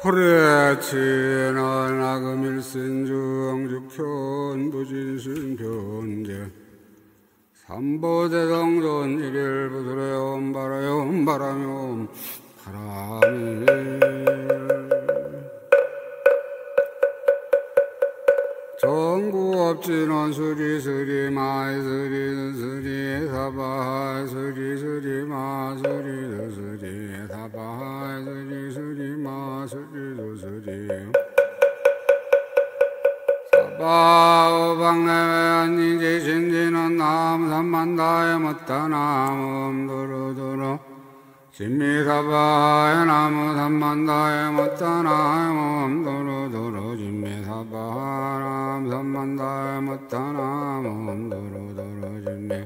호래치는 악음일신중 죽현 부진신 변제 삼보대성전 일일부들에옴 바라옴 바라옴 바람이 전구업진원 수리수리 마이수리 수리 사바하이 수리 마수리 수리 사바하이 수리 마수리 수리 사바오방내외 안니지신지는 남삼만다에 못다 나무 두루두루 진미사바에 나무 삼만다에 못다 나무 두루두루 진미사바 남 삼만다에 못다 나무 두루두루 진미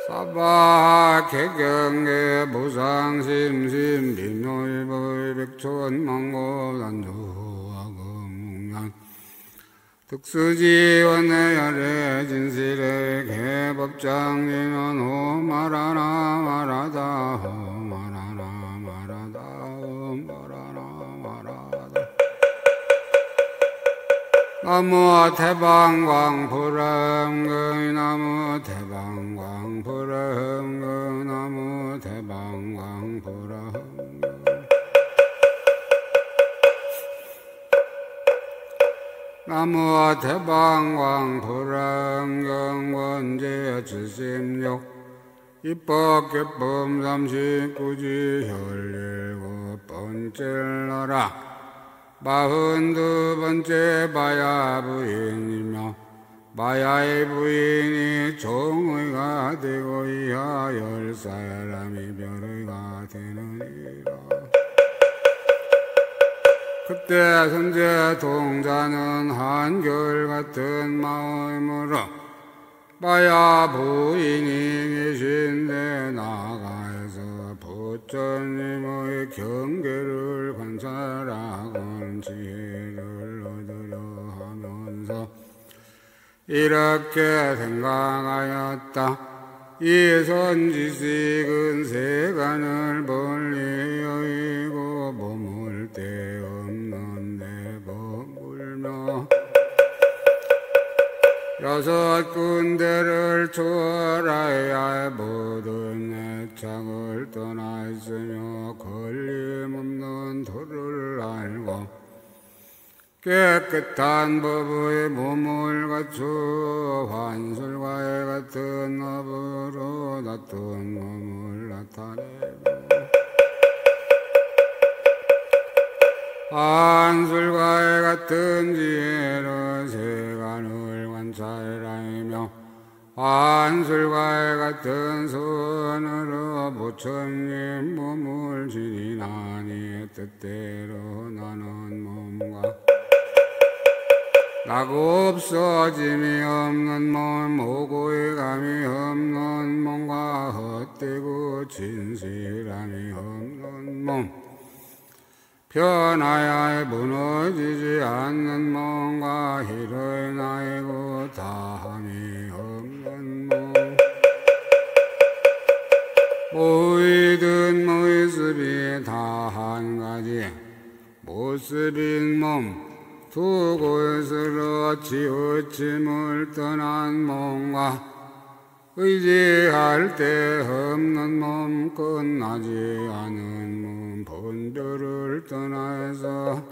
사바 개경계 부상심심 빈노일보의 백촌망고단조하금문양 특수지원의 열애 진실의 개법장진은 호마라나 마라다 호마라나 마라다 호마라나 마라다 나무 태방광 불음금 나무 태방광 불음금 나무 태방광 불음금 나무 태방광 불음금 원제 76 입법개품 39지 혈 17번째라라 42번째 바야 부인이며 바야의 부인이 종의가 되고 이하 10사람이 별의가 되느니라. 그때 선제 동자는 한결같은 마음으로 바야 부인이 계신데 나가서 부처님의 경계를 관찰하곤 지혜를 얻으려 하면서 이렇게 생각하였다. 이 선지식은 세간을 멀리 여의고 머물 데 없는데 머물며 6 군데를 초월하여 모든 애착을 떠나 있으며 걸림없는 도를 알고 깨끗한 법의 몸을 갖추어 환술과의 같은 업으로 놔둔 몸을 나타내고 환술과의 같은 지혜로 세간을 관찰하며 환술과의 같은 선으로 부처님 몸을 지니나니 뜻대로 나는 몸과 나고 없어짐이 없는 몸 오고의 감이 없는 몸과 헛되고 진실함이 없는 몸 변하여 무너지지 않는 몸과 희를 나이고 다함이 없는 몸 모이든 모습이 다 한 가지 모습인 몸 두 곳으로 치우침을 떠난 몸과 의지할 데 없는 몸 끝나지 않은 몸 본별을 떠나서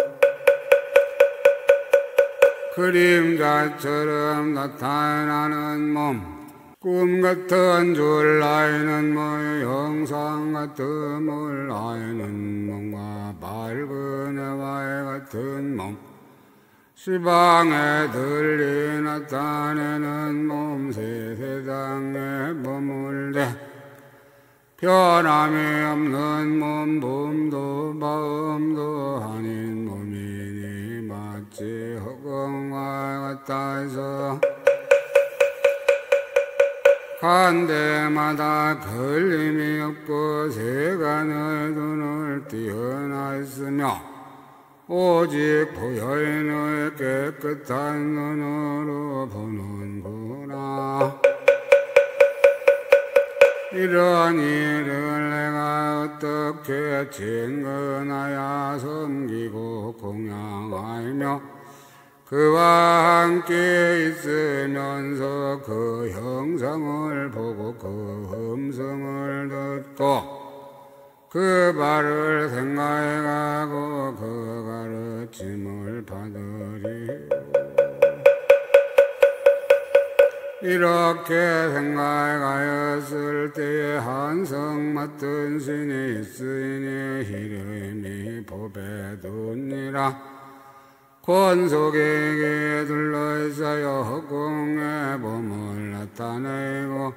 그림자처럼 나타나는 몸 꿈 같은 줄 알는 몸 형상 같음을 알는 몸과 밝은 해와의 같은 몸 시방에 들리 나타내는 몸 세상에 머물되 변함이 없는 몸 몸도 마음도 아닌 몸이니 마치 허공과 같아 해서 간 데마다 걸림이 없고 세간의 눈을 띄어나 있으며 오직 부여인의 깨끗한 눈으로 보는구나. 이런 일을 내가 어떻게 진근하여 섬기고 공양하며 그와 함께 있으면서 그 형상을 보고 그 음성을 듣고 그 말을 생각해 가고 그 가르침을 받으리. 이렇게 생각해 가였을 때에 한성 맡은 신이 있으니 이름이 보배두니라. 권속에게 둘러싸여 허공의 몸을 나타내고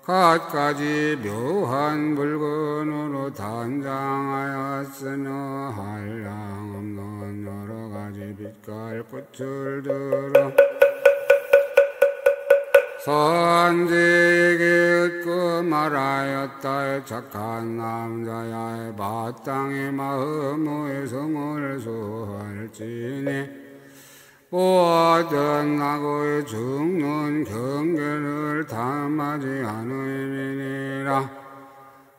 갖가지 묘한 물건으로 단장하였으며 한량없는 여러가지 빛깔 꽃을 들어 선지에게 얻고 말하였다. 착한 남자야 마땅히 마음의 성을 소할지니 모든 나고의 죽는 경계를 탐하지 않음이니라.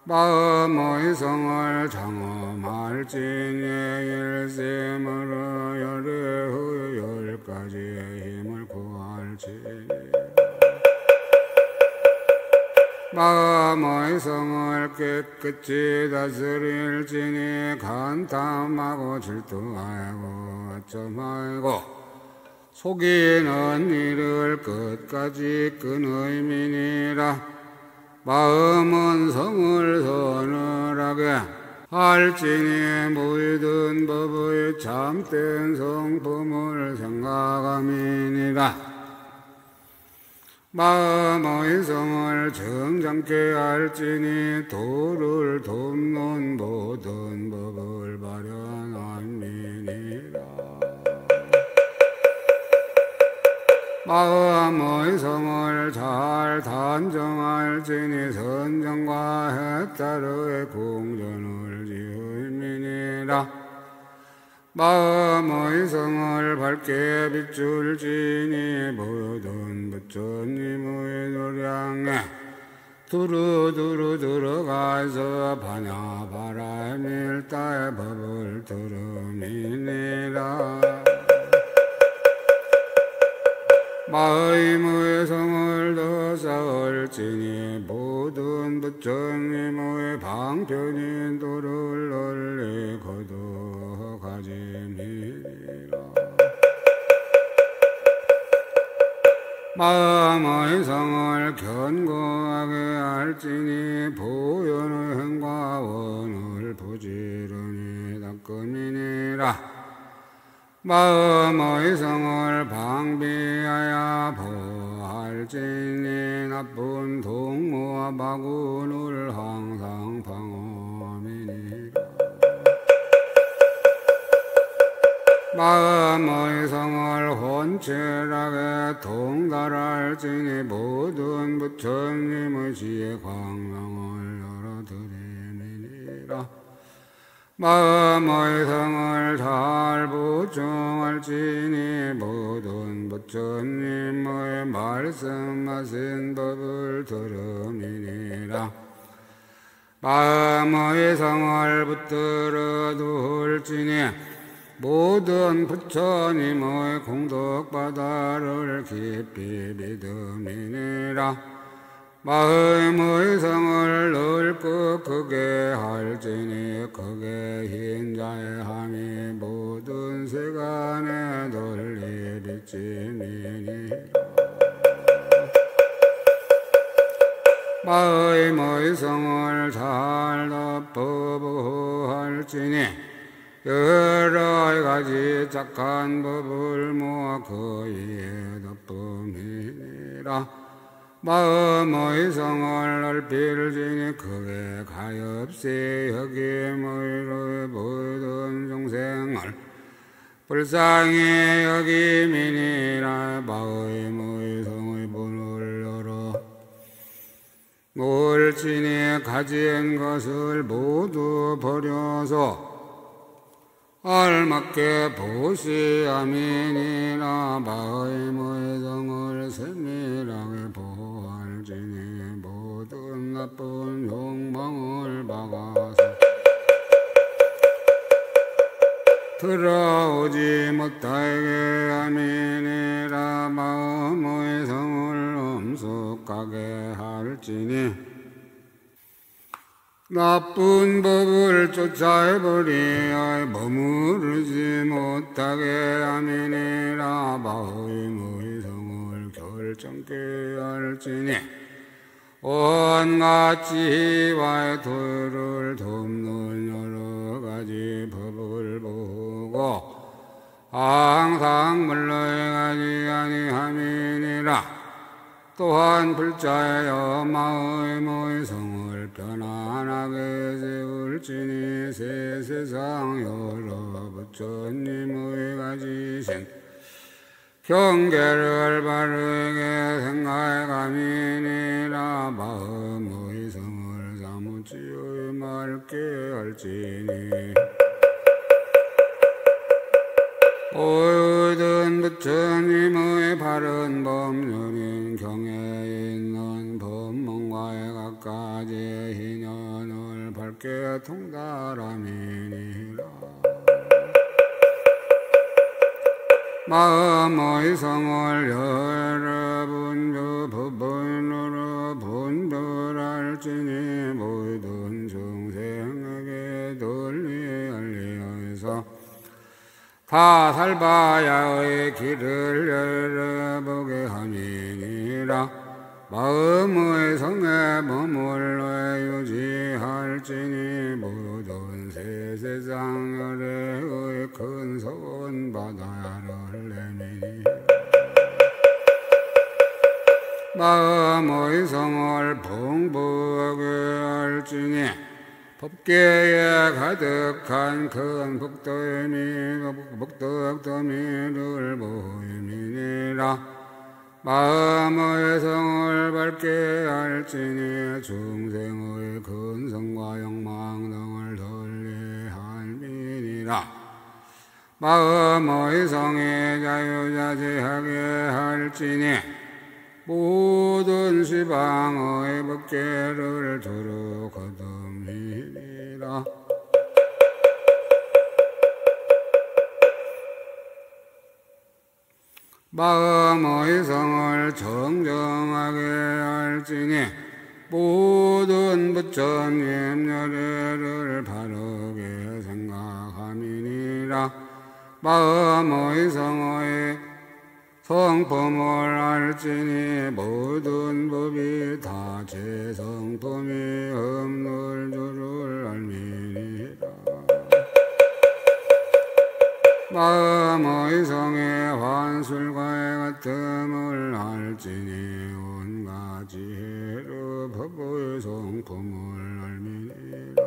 마음의 성을 장엄할지니 일심으로 열의 10가지의 힘을 구할지니 마음의 성을 깨끗이 다스릴지니 간탐하고 질투하고 아첨하고 속이는 일을 끝까지 끊음이니라. 마음은 성을 서늘하게 할지니 모든 법의 참된 성품을 생각함이니라. 마음의 성을 정잠케 할지니 도를 돕는 모든 법을 발현함이니라. 마음의 성을 잘 단정할지니 선정과 해따르의 궁전을 지음이니라. 마음의 성을 밝게 비출지니 모든 부처님의 도량에 두루두루 들어가서 반야 바라밀다의 법을 들음이니라. 마음의 성을 더 쌓을지니 모든 부처님의 방편인 도를 널리 거두어가지니라. 마음의 성을 견고하게 할지니 보현의 행과 원을 부지런히 닦음이니라. 마음의 성을 방비하여 보호할지니 나쁜 동무와 바구를 항상 방어함이니라. 마음의 성을 혼칠하게 통달할지니 모든 부처님의 지혜 광명을 열어드림이니라. 마음의 성을 잘 보충할지니 모든 부처님의 말씀하신 법을 들음이니라. 마음의 성을 붙들어 둘지니 모든 부처님의 공덕바다를 깊이 믿음이니라. 마음의 성을 넓고 크게 할지니 크게 흰 자의 함이 모든 세간에 널리 비치니라. 마음의 성을 잘 덮어보할지니 여러 가지 착한 법을 모아 그 위에 덮음이니라. 마음의 성을 넓힐지니 크게 가엾이 여김으로 모든 종생을 불쌍히 여김이니라. 마음의 성의 문을 열어 놓을지니 가진 것을 모두 버려서 알맞게 보시함이니라. 마음의 성을 세밀하게 보호할지니 모든 나쁜 들어오지 못하게 함이니라. 마음의 성을 엄숙하게 할지니 나쁜 법을 쫓아버리어 머무르지 못하게 함이니라. 마음의 성을 결정케 할지니 온갖 지혜와 도를 돕는 여러 가지 법을 보고 항상 물러가지 아니함이니라. 또한 불자여 마음의 성을 편안하게 세울지니 새 세상 여러 부처님의 가지신 경계를 바르게 생각함이니라. 마음의 성을 사무치의 맑게 할지니 모든 부처님의 바른 법륜인 경에 있는 법문과의 각가지 희년을 밝게 통달함이니라. 마음의 성을 여러 분별 법문으로 분별할지니 모든 중생에게 널리 알리어서 다 살바야의 길을 열어보게 함이니라. 마음의 성에 머물러 유지할지니 모든 새 세상 열애의 큰 소원 바다를 내미니라. 마음의 성을 풍부하게 할지니 법계에 가득한 큰 복덕더미를 보임이니라. 마음의 성을 밝게 할지니 중생의 근성과 욕망 등을 덜리할미니라. 마음의 성에 자유자재하게 할지니 모든 시방의 법계를 두루 거듭이니라. 마음의 성을 정정하게 할지니 모든 부처님 열애를 바르게 생각함이니라. 마음의 성의 성품을 알지니 모든 법이 다 제 성품이 없는 줄을 알미니라. 마음의 성의 환술과의 같음을 알지니 온갖 지혜로 법의 성품을 알미니라.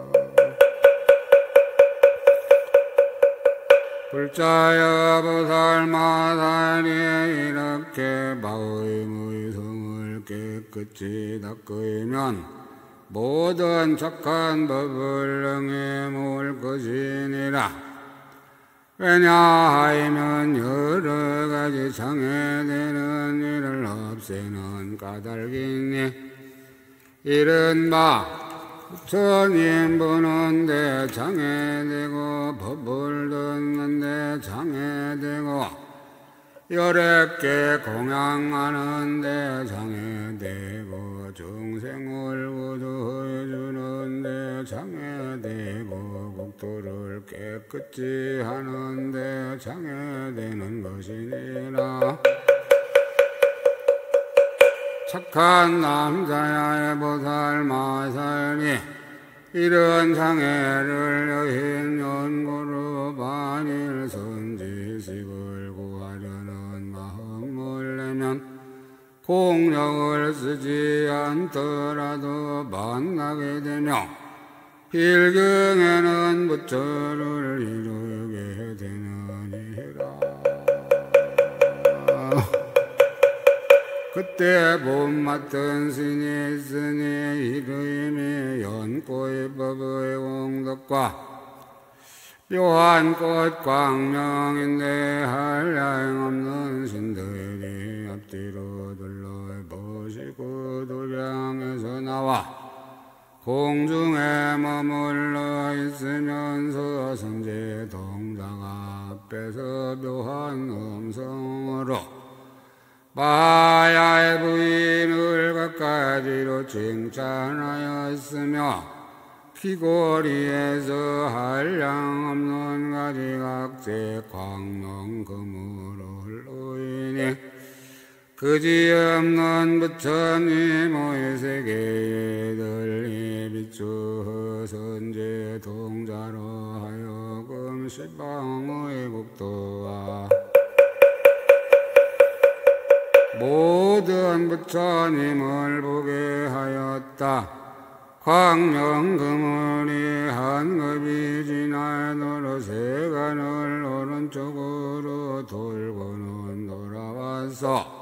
불자여 보살마살이 이렇게 마음의 성을 깨끗이 닦으면 모든 착한 법을 능히 모을 것이니라. 왜냐하면 여러 가지 장애되는 일을 없애는 까닭이니 이른바 부처님 보는데 장애되고 법을 듣는데 장애되고 열애께 공양하는데 장애되고 중생을 구조해 주는데 장애되고 국토를 깨끗이 하는데 장애되는 것이니라. 착한 남자야의 보살마살이 이런 장애를 여인 연고로 만일 선지식을 구하려는 마음을 내면 공력을 쓰지 않더라도 만나게 되며 필경에는 부처를 이루게 되느니라. 그때 봄맞던 신이 있으니 이름이 연꽃의 법의 공덕과 묘한 꽃 광명인데 한량 없는 신들이 앞뒤로 둘러 보시고 도량에서 나와 공중에 머물러 있으면서 선제 동자가 앞에서 묘한 음성으로 마야의 부인을 갖가지로 칭찬하였으며 귀고리에서 한량 없는 가지각제 광명금으로 흘러이니 그지없는 부처님의 세계에 들리 비추어 선제 동자로 하여금 시방의 국도와 모든 부처님을 보게 하였다. 광명그물이 한 급이 지나도록 세간을 오른쪽으로 돌고는 돌아와서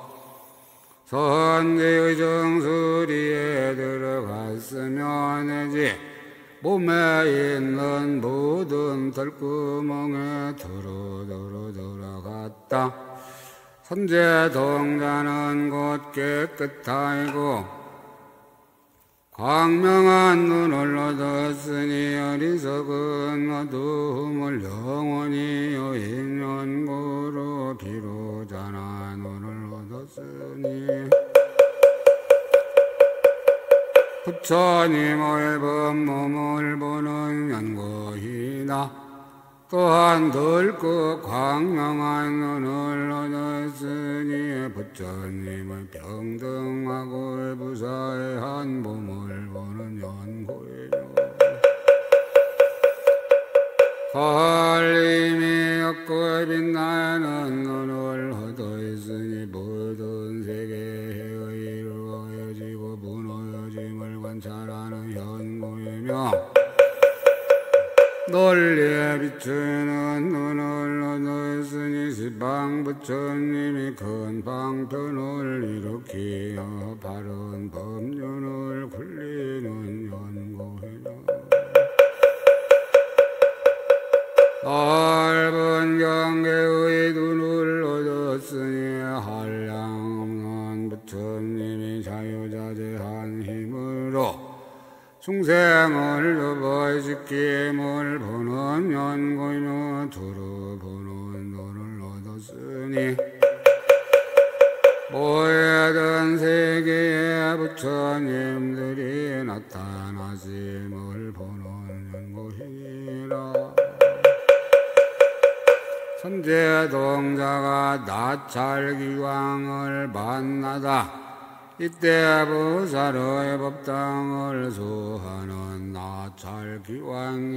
선대의 정수리에 들어갔으며 내지 몸에 있는 모든 털구멍에 들어갔다. 선제 동자는 곧 깨끗하고 광명한 눈을 얻었으니 어리석은 어두움을 영원히 여인연고로 비로자나 눈을 얻었으니 부처님의 법몸을 보는 연고이다. 또한 넓고 광명한 눈을 얻었으니 부처님의 평등하고 부사한 몸을 보는 연고이며 걸림이 없고 빛나는 눈을 얻었으니 모든 세계에 이루어지고 무너짐을 관찰하는 연고이며 논리에 비추는 눈을 얻었으니 시방 부처님이 큰 방편을 일으키어 바른 법륜을 굴리는 연고이며 넓은 경계의 눈을 얻었으니 한량 없는 부처님이 자유자재한 힘으로 중생을 유보시킴을 보는 연고이며 두루 보는 눈을 얻었으니 모든 세계에 부처님들이 나타나심을 보는 연고이니라. 선제동자가 나찰기왕을 만나다 이때 보살의 법당을 수하는 나찰기왕이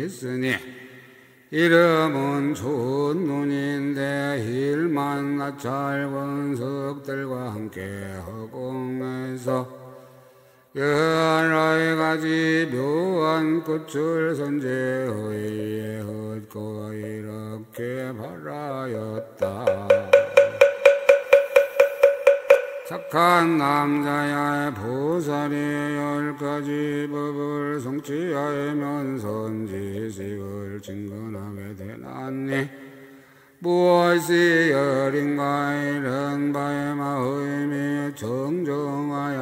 있으니 이름은 좋은 눈인데 일만 나찰 원석들과 함께 허공에서 여러 가지 묘한 꽃을 선제의에 얻고 이렇게 바라였다. 착한 남자야 보살이 10가지 법을 성취하면 선지식을 진근하게 되나니 무엇이 여린가 이런 바의 마음이 정정하여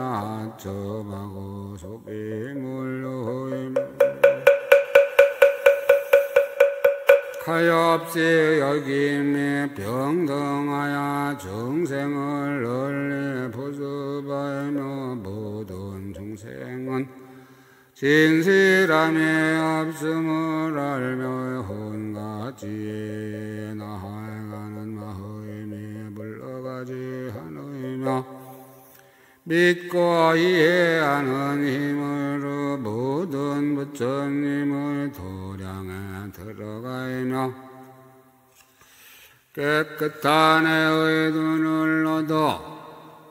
합접하고 속이 물러오임 가엾이 여김이 병등하여 중생을 널리 보습하며 모든 중생은 진실함이 없음을 알며 혼같이 나아가는 마음이 물러가지 않으며 믿고 이해하는 힘으로 모든 부처님의 도량에 들어가며 깨끗한 애의 눈을 얻어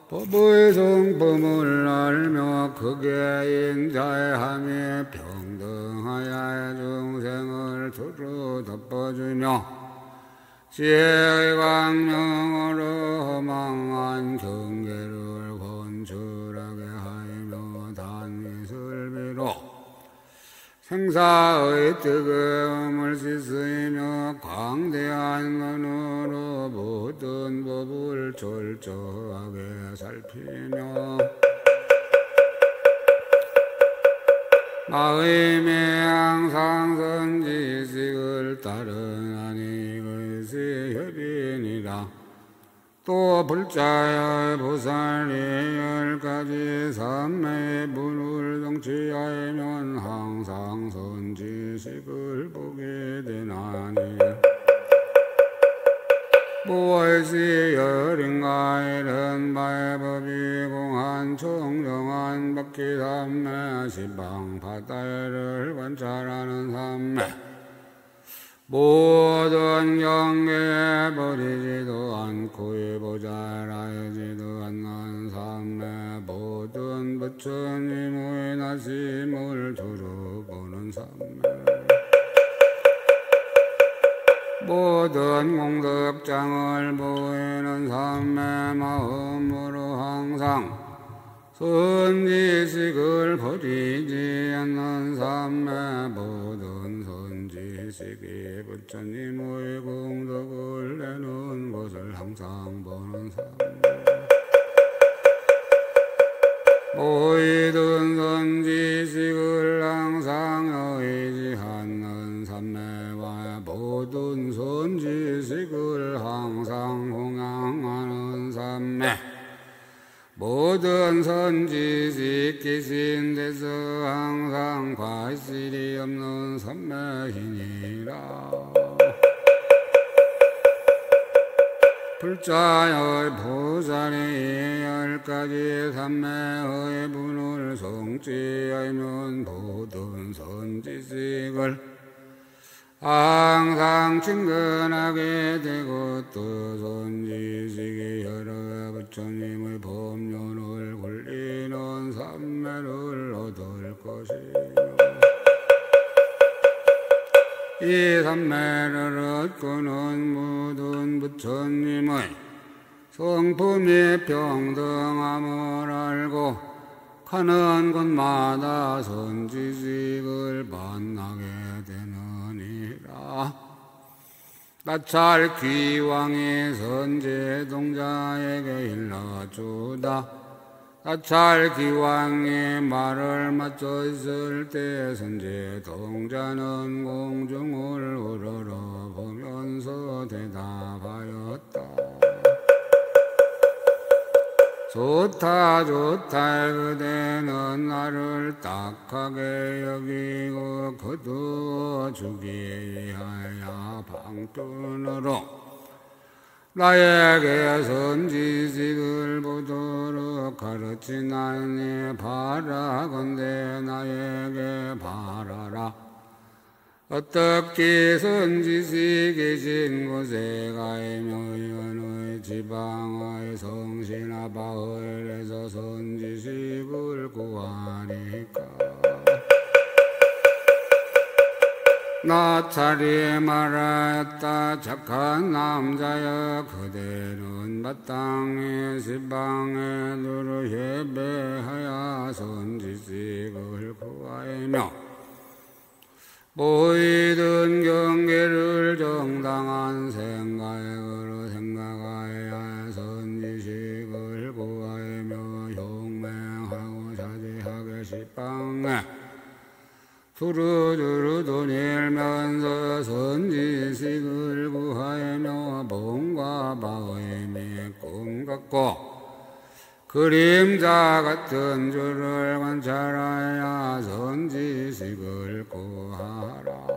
법의 성품을 알며 그게 인자함이 평등하여 중생을 두루 덮어주며 지혜의 광명으로 허망한 경계를 건축하게 하며 단위설비로 생사의 뜨거움을 씻으며 광대한 눈으로 모든 법을 철저하게 살피며 마음이 항상 선지식을 따르나니 일세혈이니라. 또 불자의 보살이 10가지 삼매의 분을 성취하면 항상 선지식을 보게 되나니 무엇이 열인가 이른 바의 법이 공한 청정한 바퀴 삼매 시방 바다를 관찰하는 삼매 모든 경계에 버리지도 않고 보잘하지도 않는 삼매 모든 부처님의 나심을 두루 보는 삼매 모든 공덕장을 보이는 삼매 마음으로 항상 선지식을 버리지 않는 삼매 모든 선지식이 부처님의 공덕을 내는 것을 항상 보는 삼매 모이든 선지식을 항상 의지하는 삼매와 모든 선지식을 항상弘揚하는 삼매 모든 선지식 계신 데서 항상 과실이 없는 삼매이니라. 불자의 보살이 10가지 삼매의 분을 성취하면 모든 선지식을 항상 친근하게 되고 또 선지식이 여러 부처님의 법륜을 굴리는 삼매를 얻을 것이며 이 삼매를 얻고는 모든 부처님의 성품이 평등함을 알고 가는 곳마다 선지식을 만나게 되느니라. 나찰 귀왕이 선제동자에게 일러주다. 나찰 귀왕이 말을 마쳐 있을 때 선제동자는 공중을 우러러 보면서 대답하였다. 좋다 좋다 그대는 나를 딱하게 여기고 거두어 주기 위하여 방편으로 나에게 선지식을 보도록 가르치나니 바라건대 나에게 바라라. 어떻게 선지식 계신 곳에 가이며 연의 지방의 성신아 바을에서 선지식을 구하리까. 나찰이 말하였다. 착한 남자여 그대는 마땅히 시방에 두루 예배하여 선지식을 구하며 모이든 경계를 정당한 생각으로 생각하여 선지식을 구하며 흉맹하고 자제하게 시방에 두루두루 돈일면서 선지식을 구하며 몸과 마음이 꿈같고 그림자 같은 줄을 관찰하여 선지식을 구하라.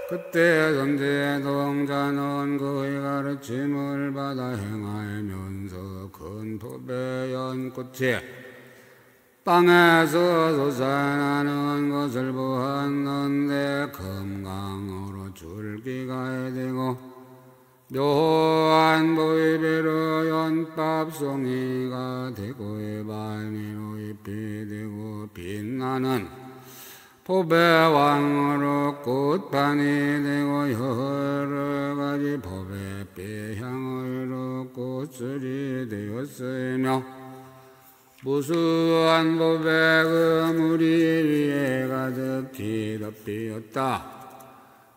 그때 선제동자는 그의 가르침을 받아 행하면서 큰 법의 연꽃이 땅에서 솟아나는 것을 보았는데 금강으로 줄기가 되고 묘한 보이비로 연밥송이가 되고 발미로 잎이 되고 빛나는 법의 왕으로 꽃판이 되고 여러 가지 법의 배향으로 꽃술이 되었으며 무수한 법의 그물이 위에 가득히 덮이었다.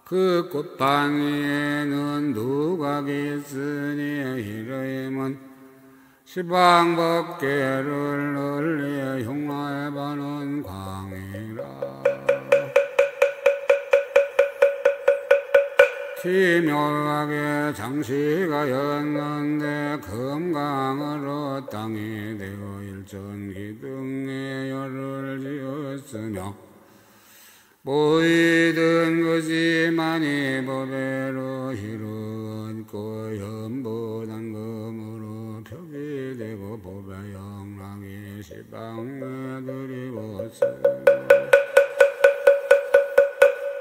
그 꽃판 위에는 누각이 있으니 이름은 시방법계를 널리 흉화해바는 광이라. 기묘하게 장시가였는데 금강으로 땅이 되어 일전기둥에 열을 지었으며 보이던 것이 많이 보배로 이루었고 연보단금으로 벽이 되고 보배 영랑이 시방에 드리웠으며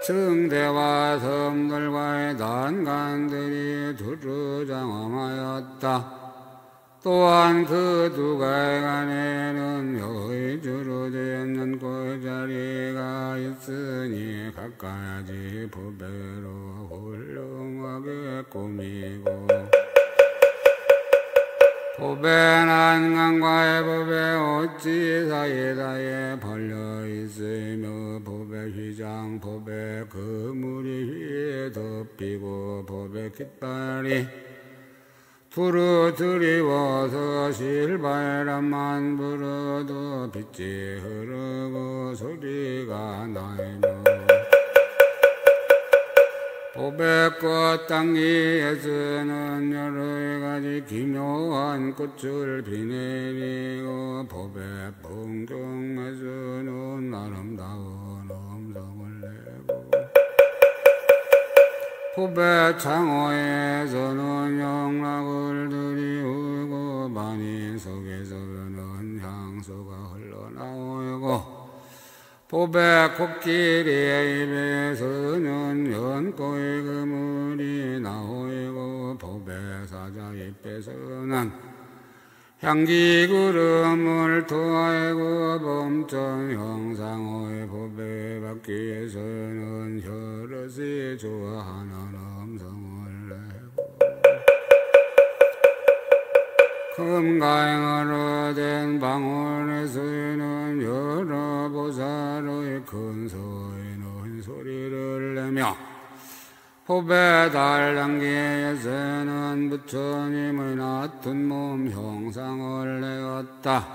정대와 섬들과의 난간들이 두루 장엄하였다. 또한 그 두 가간에는 여의주로 된 연꽃 자리가 있으니 갖가지 보배로 훌륭하게 꾸미고 보배 난간과의 보배 옷지 사이사이에 벌려 있으며 보배 휘장 보배 그물이 위에 덮이고 보배 깃발이 두루 드리워서 실바람만 불어도 빛이 흐르고 소리가 나며 보배꽃 당기에서는 여러 가지 기묘한 꽃을 비내리고 보배 풍경에서는 아름다운 음성을 내고 보배 창호에서는 영락을 들이우고 많이 속에서는 향수가 흘러나오고 보배 코끼리의 입에서는 연꽃의 그물이 나오고 보배 사자 입에서는 향기 구름을 토하고 범전 형상의 보배 바퀴에서는 혈릇이 좋아하는 음성을 내고 금가행으로 된 방울에서는 여러 보살의 큰 소리는 소리를 내며 보배 달랑기에서는 부처님의 낮은 몸 형상을 내었다.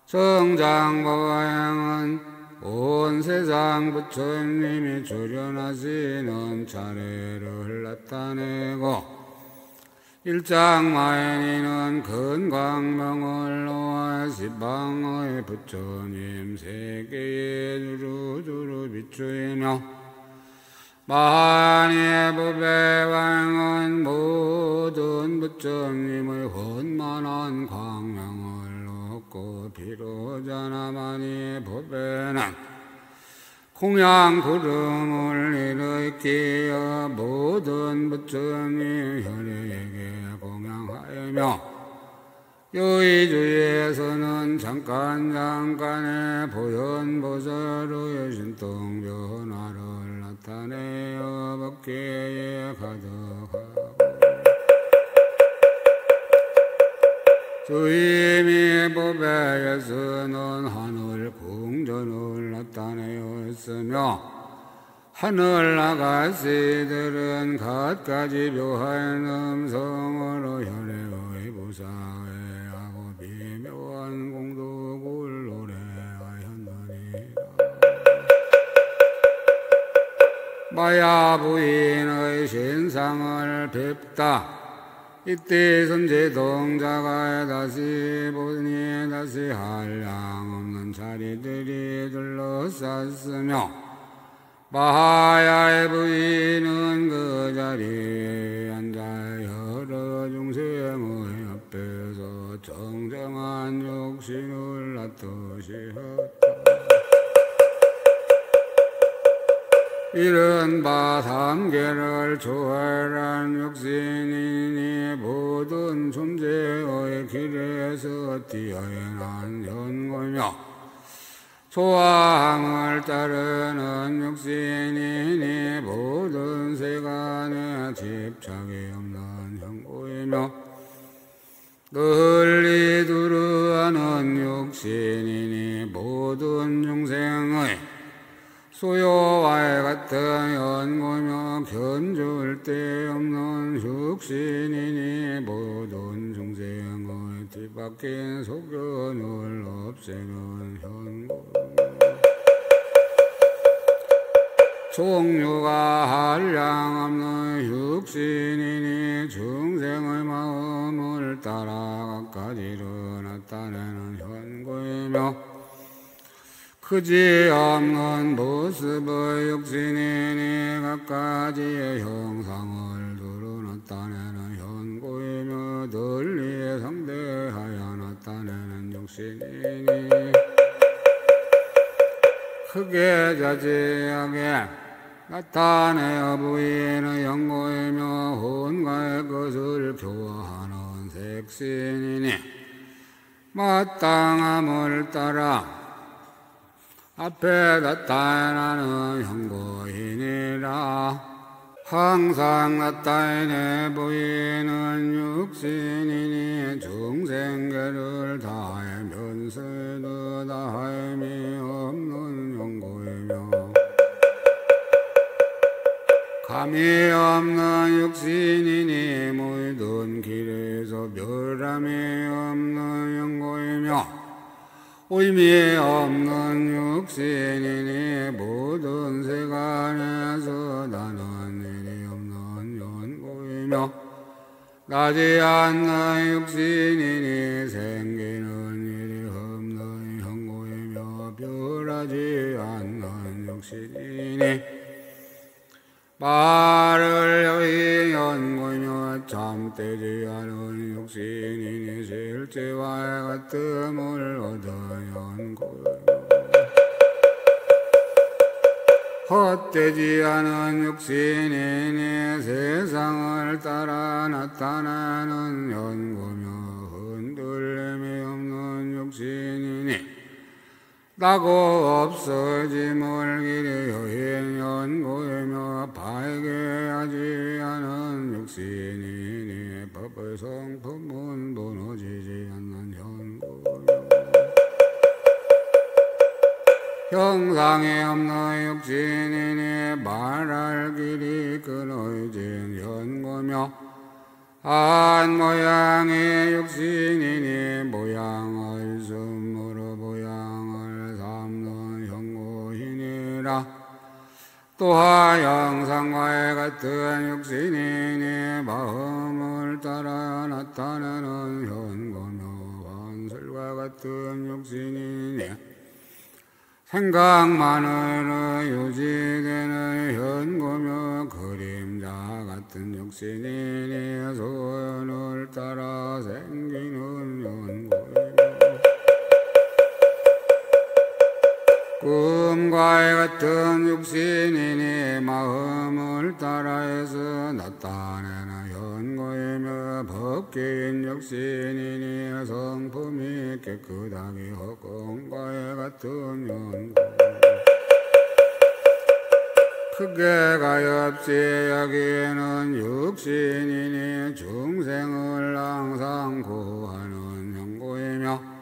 정장보행은 온 세상 부처님이 출현하시는 차례를 나타내고 일장마연이는 근광명을 놓아 시방의 부처님 세계에 두루두루 비추이며 만의 보배왕은 모든 부처님의 혼만한 광명을 놓고 비로자나 만의 보배는 공양 구름을 일으키어 모든 부처님 혈에게 공양하며 여의주에서는 잠깐의 보현보살의 신통변화를 나타내어 법계에 가득하고 주임이 보배에서는 하늘 궁전을 나타내었으며 하늘 아가씨들은 갖가지 묘한 음성으로 혈의 부사회하고 비묘한 공덕을 노래하였느니라. 마야 부인의 신상을 뵙다. 이때 선제동자가 다시 보니 다시 한량 없는 자리들이 둘러쌌으며 마하야의 부인은 그 자리에 앉아 여러 중생의 앞에서 정정한 육신을 나타시었다. 이른바 삼계를 초월한 육신이니 모든 존재의 길에서 뛰어난 연고며 조화함을 따르는 육신이니 모든 세간에 집착이 없는 현고이며 널리 두루하는 육신이니 모든 중생의 소요와 같은 연고며 견줄 데 없는 육신이니 모든 중생의 뒤바뀐 소견을 없애는 현고 종류가 한량없는 육신이니 중생의 마음을 따라 각가지로 나타내는 현고이며 그지없는 모습의 육신이니 각가지의 형상을 두루 나타내는 현고이며 널리 상대하여 나타내는 육신이니 크게 자세하게 나타내어 보이는 영고이며 혼과의 것을 교화하는 색신이니 마땅함을 따라 앞에 나타나는 형고이니라. 항상 나타내 보이는 육신이니 중생계를 다하면서도 다함이 없는 형고이며 감이 없는 육신이니 모든 길에서 별함이 없는 형고이며 의미 없는 육신이니 모든 세간에서 나는 일이 없는 연고이며 나지 않는 육신이니 생기는 일이 없는 형고이며 변하지 않는 육신이니 말을 여의 연고이며 잠되지 않은 육신이니 실제와 같음을 얻어 연고이며 헛되지 않은 육신이니 세상을 따라 나타나는 연고며 흔들림이 없는 육신이니 나고 없어짐을 길이 여인 연고이며 발견하지 않은 육신이니 법의 성품은 무너지지 않는 연고이며 형상이 없는 육신이니 말할 길이 끊어진 연고며 한 모양의 육신이니 모양을 숨으로 모양을 삼는 형고이니라. 또한 형상과 같은 육신이니 마음을 따라 나타내는 현고며 환술과 같은 육신이니 생각만으로 유지되는 현고며 그림자 같은 육신이니 소원을 따라 생기는 현고이며 꿈과 같은 육신이니 마음을 따라해서 나타내는 현고이며 법계인 육신이니 성품이 깨끗하게 허공과 같은 현고 크게 가엾이 여기는 육신이니 중생을 항상 구하는 현고이며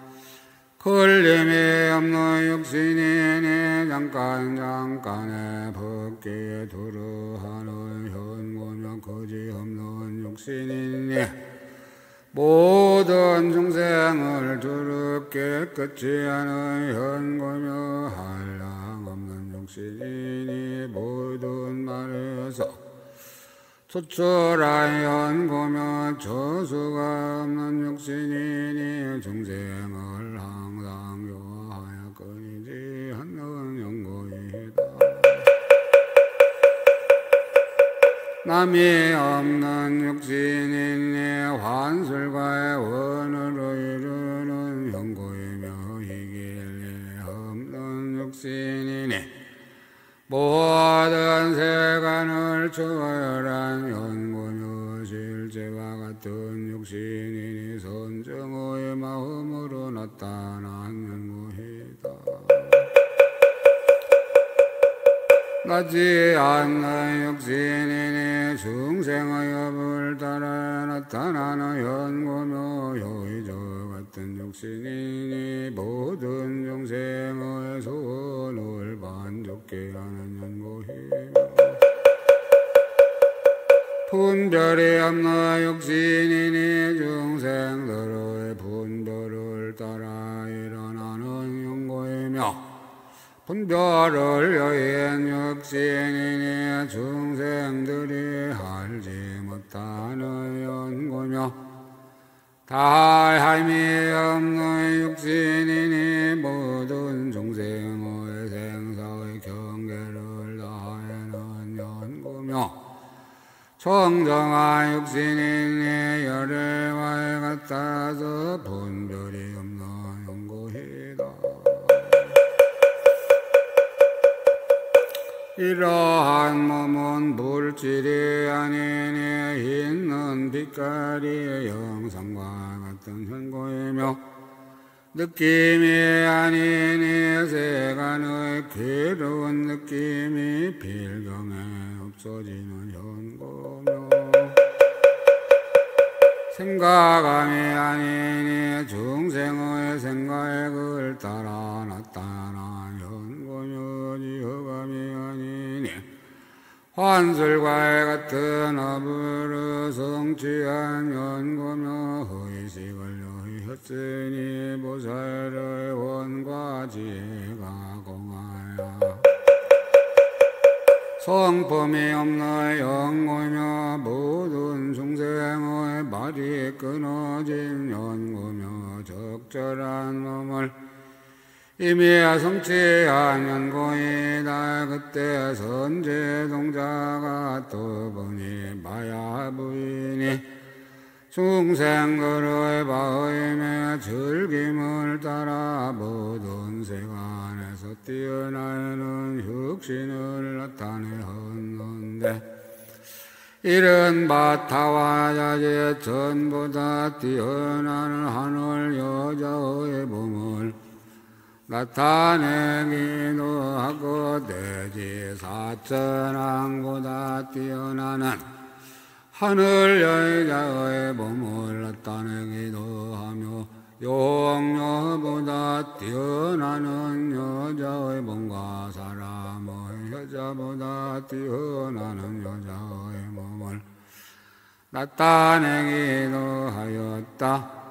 걸림이 없는 육신이니 잠깐의 법계에 두루하는 현고며 거지없는 육신이니 모든 중생을 두루 깨끗이 하는 현고며 한량 없는 육신이니 모든 말에서 초철한 연고며 저수가 없는 육신이니 중생을 항상 교화하여 끊이지 않는 연고이다. 남이 없는 육신이니 환술과 원으로 이루는 연고이며 이길 일 없는 육신이니 모든 세간을 초월한 연고며 실제와 같은 육신이니 선정의 마음으로 나타난 연고이다. 나지 않는 육신이니 중생의 업을 따라 나타나는 현고며 효의저 같은 육신이니 모든 중생의 소원을 만족케 하는 현고이며 분별이 없는 육신이니 중생들의 분별을 따라 일어나는 현고이며 분별을 여인 육신이니 중생들이 알지 못하는 연고며 다함이 없는 육신이니 모든 중생의 생사의 경계를 다하는 연고며 청정한 육신이니 열애와 같아서 분별이 없는 연고이다. 이러한 몸은 물질이 아니니 있는 빛깔이 영상과 같은 현고이며 느낌이 아니니 세간의 괴로운 느낌이 필경에 없어지는 현고며 생각함이 아니니 중생의 생각을 따라 나타난 현고며 지허감이 아니니 환술과 같은 업으로 성취한 연고며 의식을 여의었으니 보살의 원과 지혜가 공하여 성품이 없는 영고며 모든 중생의 말이 끊어진 연고며 적절한 몸을 이미 성취한 연고이다. 그때 선제동자가 또 보니 마야부인이 중생들의 마음의 즐김을 따라 모든 세간에서 뛰어나는 혁신을 나타내었는데 이른 바타와 자제 전보다 뛰어나는 하늘 여자의 몸을 나타내기도 하고 대지 사천왕보다 뛰어나는 하늘 여자의 몸을 나타내기도 하며 용녀보다 뛰어나는 여자의 몸과 사람의 여자보다 뛰어나는 여자의 몸을 나타내기도 하였다.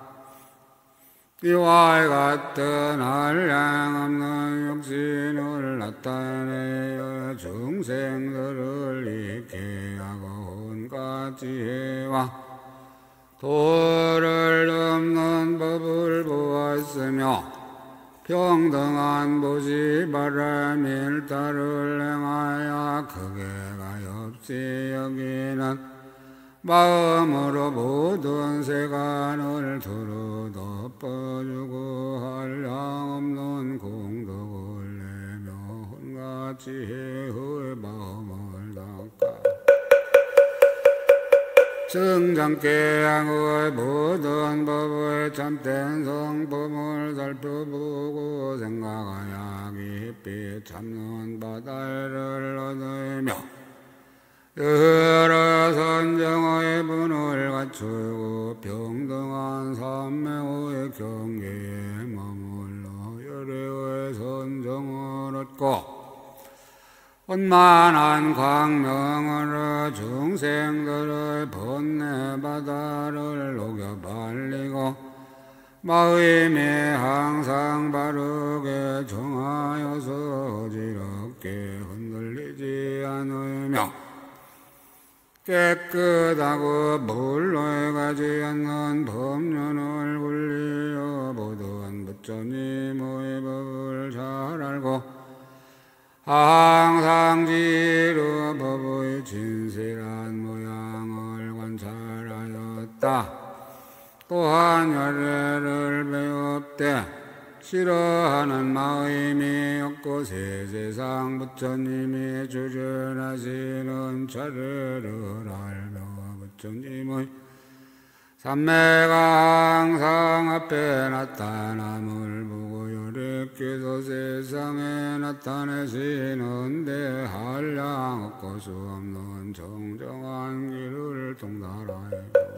이와 같은 한량 없는 육신을 나타내어 중생들을 잊게 하고 온갖 지혜와 도를 넘는 법을 보았으며 평등한 보시바람 일타를 행하여 크게가 없이 여기는 마음으로 모든 세간을 두루 덮어주고 한량 없는 공덕을 내며 온갖 지혜의 마음을 닦아 정장깨양의 모든 법의 참된 성품을 살펴보고 생각하여 깊이 참는 바다를 얻으며 여러 선정의 분을 갖추고 평등한 삼매의 경계에 머물러 열애의 선정을 얻고 원만한 광명으로 중생들의 번뇌 바다를 녹여 발리고 마음이 항상 바르게 정하여서 어지럽게 흔들리지 않으며 깨끗하고 물로 가지 않는 법륜을 굴리어 모든 부처님의 법을 잘 알고 항상 지루 법의 진실한 모양을 관찰하였다. 또한 열애를 배웁되 싫어하는 마음이 없고 세세상 부처님이 주전하시는 차례를 알며 부처님의 삼매가 항상 앞에 나타남을 보고 열애께서 세상에 나타내시는데 한량 없고 수 없는 정정한 길을 통달하여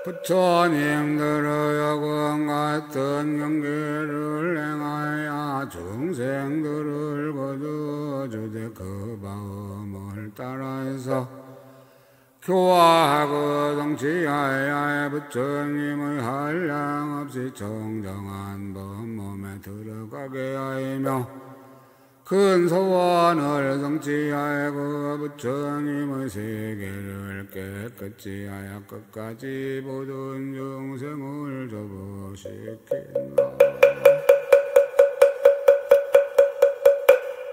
부처님들의 영원 같은 경계를 행하여 중생들을 거두어주되 그 마음을 따라해서 교화하고 성취하여 부처님의 한량 없이 정정한 법몸에 몸에 들어가게 하이며 큰 소원을 성취하여 부처님의 세계를 깨끗이 하여 끝까지 모든 중생을 접어시킨다.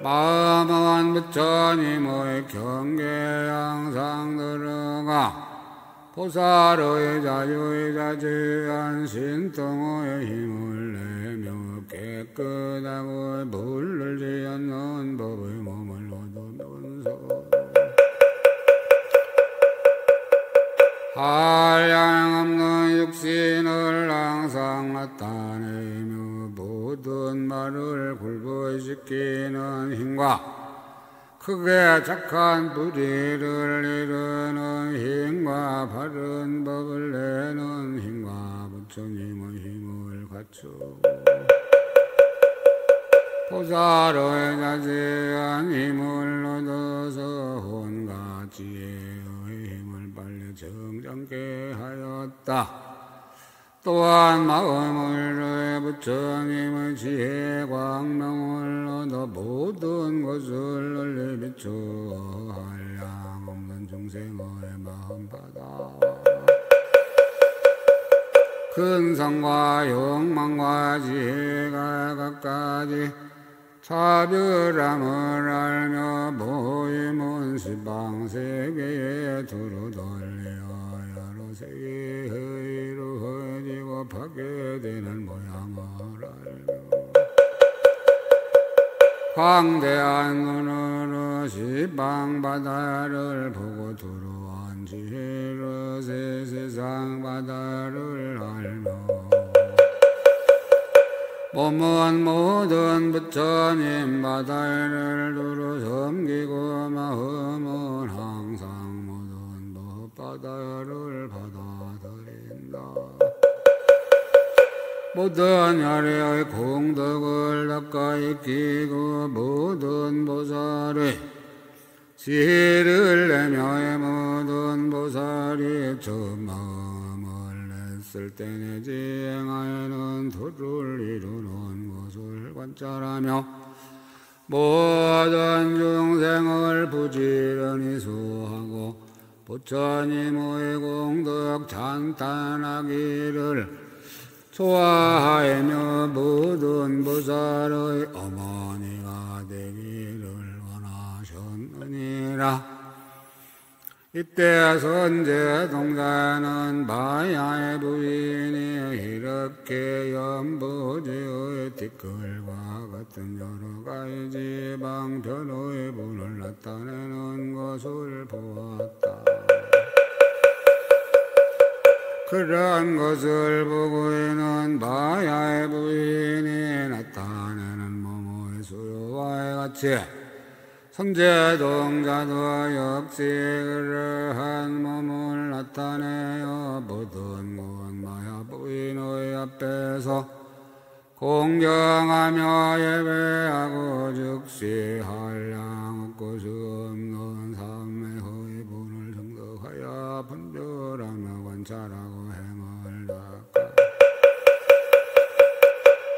마음은 부처님의 경계에 항상 들어가 보살의 자유이자 제한 신통의 힘을 내며 깨끗하고 물들지 않는 법의 몸을 얻으면서 한량없는 육신을 항상 나타내며 모든 말을 굴복시키는 힘과 크게 착한 불의를 이루는 힘과 바른 법을 내는 힘과 부처님의 힘을 갖추고 보살의 자세한 힘을 얻어서 혼과 지혜의 힘을 빨리 정정케 하였다. 또한 마음을 다해 부처님의 지혜 광명을 얻어 모든 것을 널리 비추어 한량없는 중생의 마음바다 근성과 욕망과 지혜가 각가지 차별함을 알며 모임은 시방세계에 두루 돌려 여러 세계의 이루어지고 파괴되는 모양을 알며 광대한 눈으로 시방바다를 보고 들어온 지혜로 새 세상 바다를 알며 몸은 모든 부처님 바다를 두루 섬기고 마음은 항상 모든 법바다를 받아들인다. 모든 열애의 공덕을 닦아 익히고 모든 보살의 지혜를 내며 모든 보살이 저 마음을 냈을 때 내 지행하에는 도를 이루는 것을 관찰하며 모든 중생을 부지런히 수하고 부처님의 공덕 찬탄하기를 좋아하며 모든 보살의 어머니가 되기를 원하셨느니라. 이때 선제 동자는 마야의 부인이 이렇게 연보지의 티끌과 같은 여러 가지 지방 변호의 분을 나타내는 것을 보았다. 그러한 것을 보고 있는 마야의 부인이 나타내는 몸의 수요와 같이 선제동자도 역시 그러한 몸을 나타내어 모든 곳 마야 부인의 앞에서 공경하며 예배하고 즉시 한량없고 수없는 삼매의 분을 정덕하여 분별하며 관찰하고 행을 닦아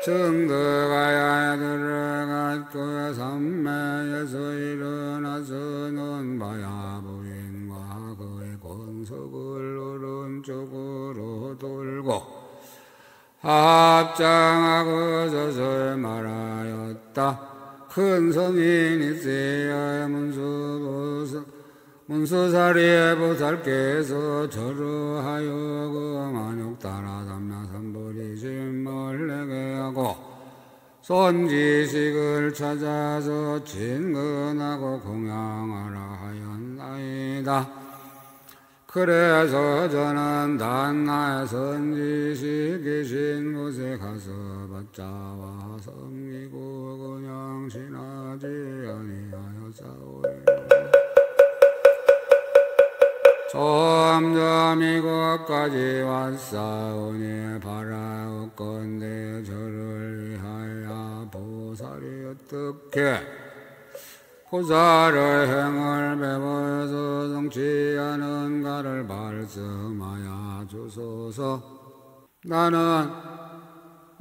정덕하여 들어갔고 삼매에서 일어나서는 마야 부인과 그의 권석을 오른쪽으로 돌고 합장하고 서서 말하였다. 큰 성인이 세야 문수사리의 보살께서 절하여 그 만육 따라 삼야삼불이심을 내게 하고 손지식을 찾아서 진근하고 공양하라 하였나이다. 그래서 저는 단나의 선지식 계신 곳에 가서 받자와 섬기고 그냥 지나지 아니하였사오니 점점 이곳까지 왔사오니 바라옵건대 저를 위하여 보살이 어떻게 보살의 행을 배워서 성취하는가를 말씀하여 주소서. 나는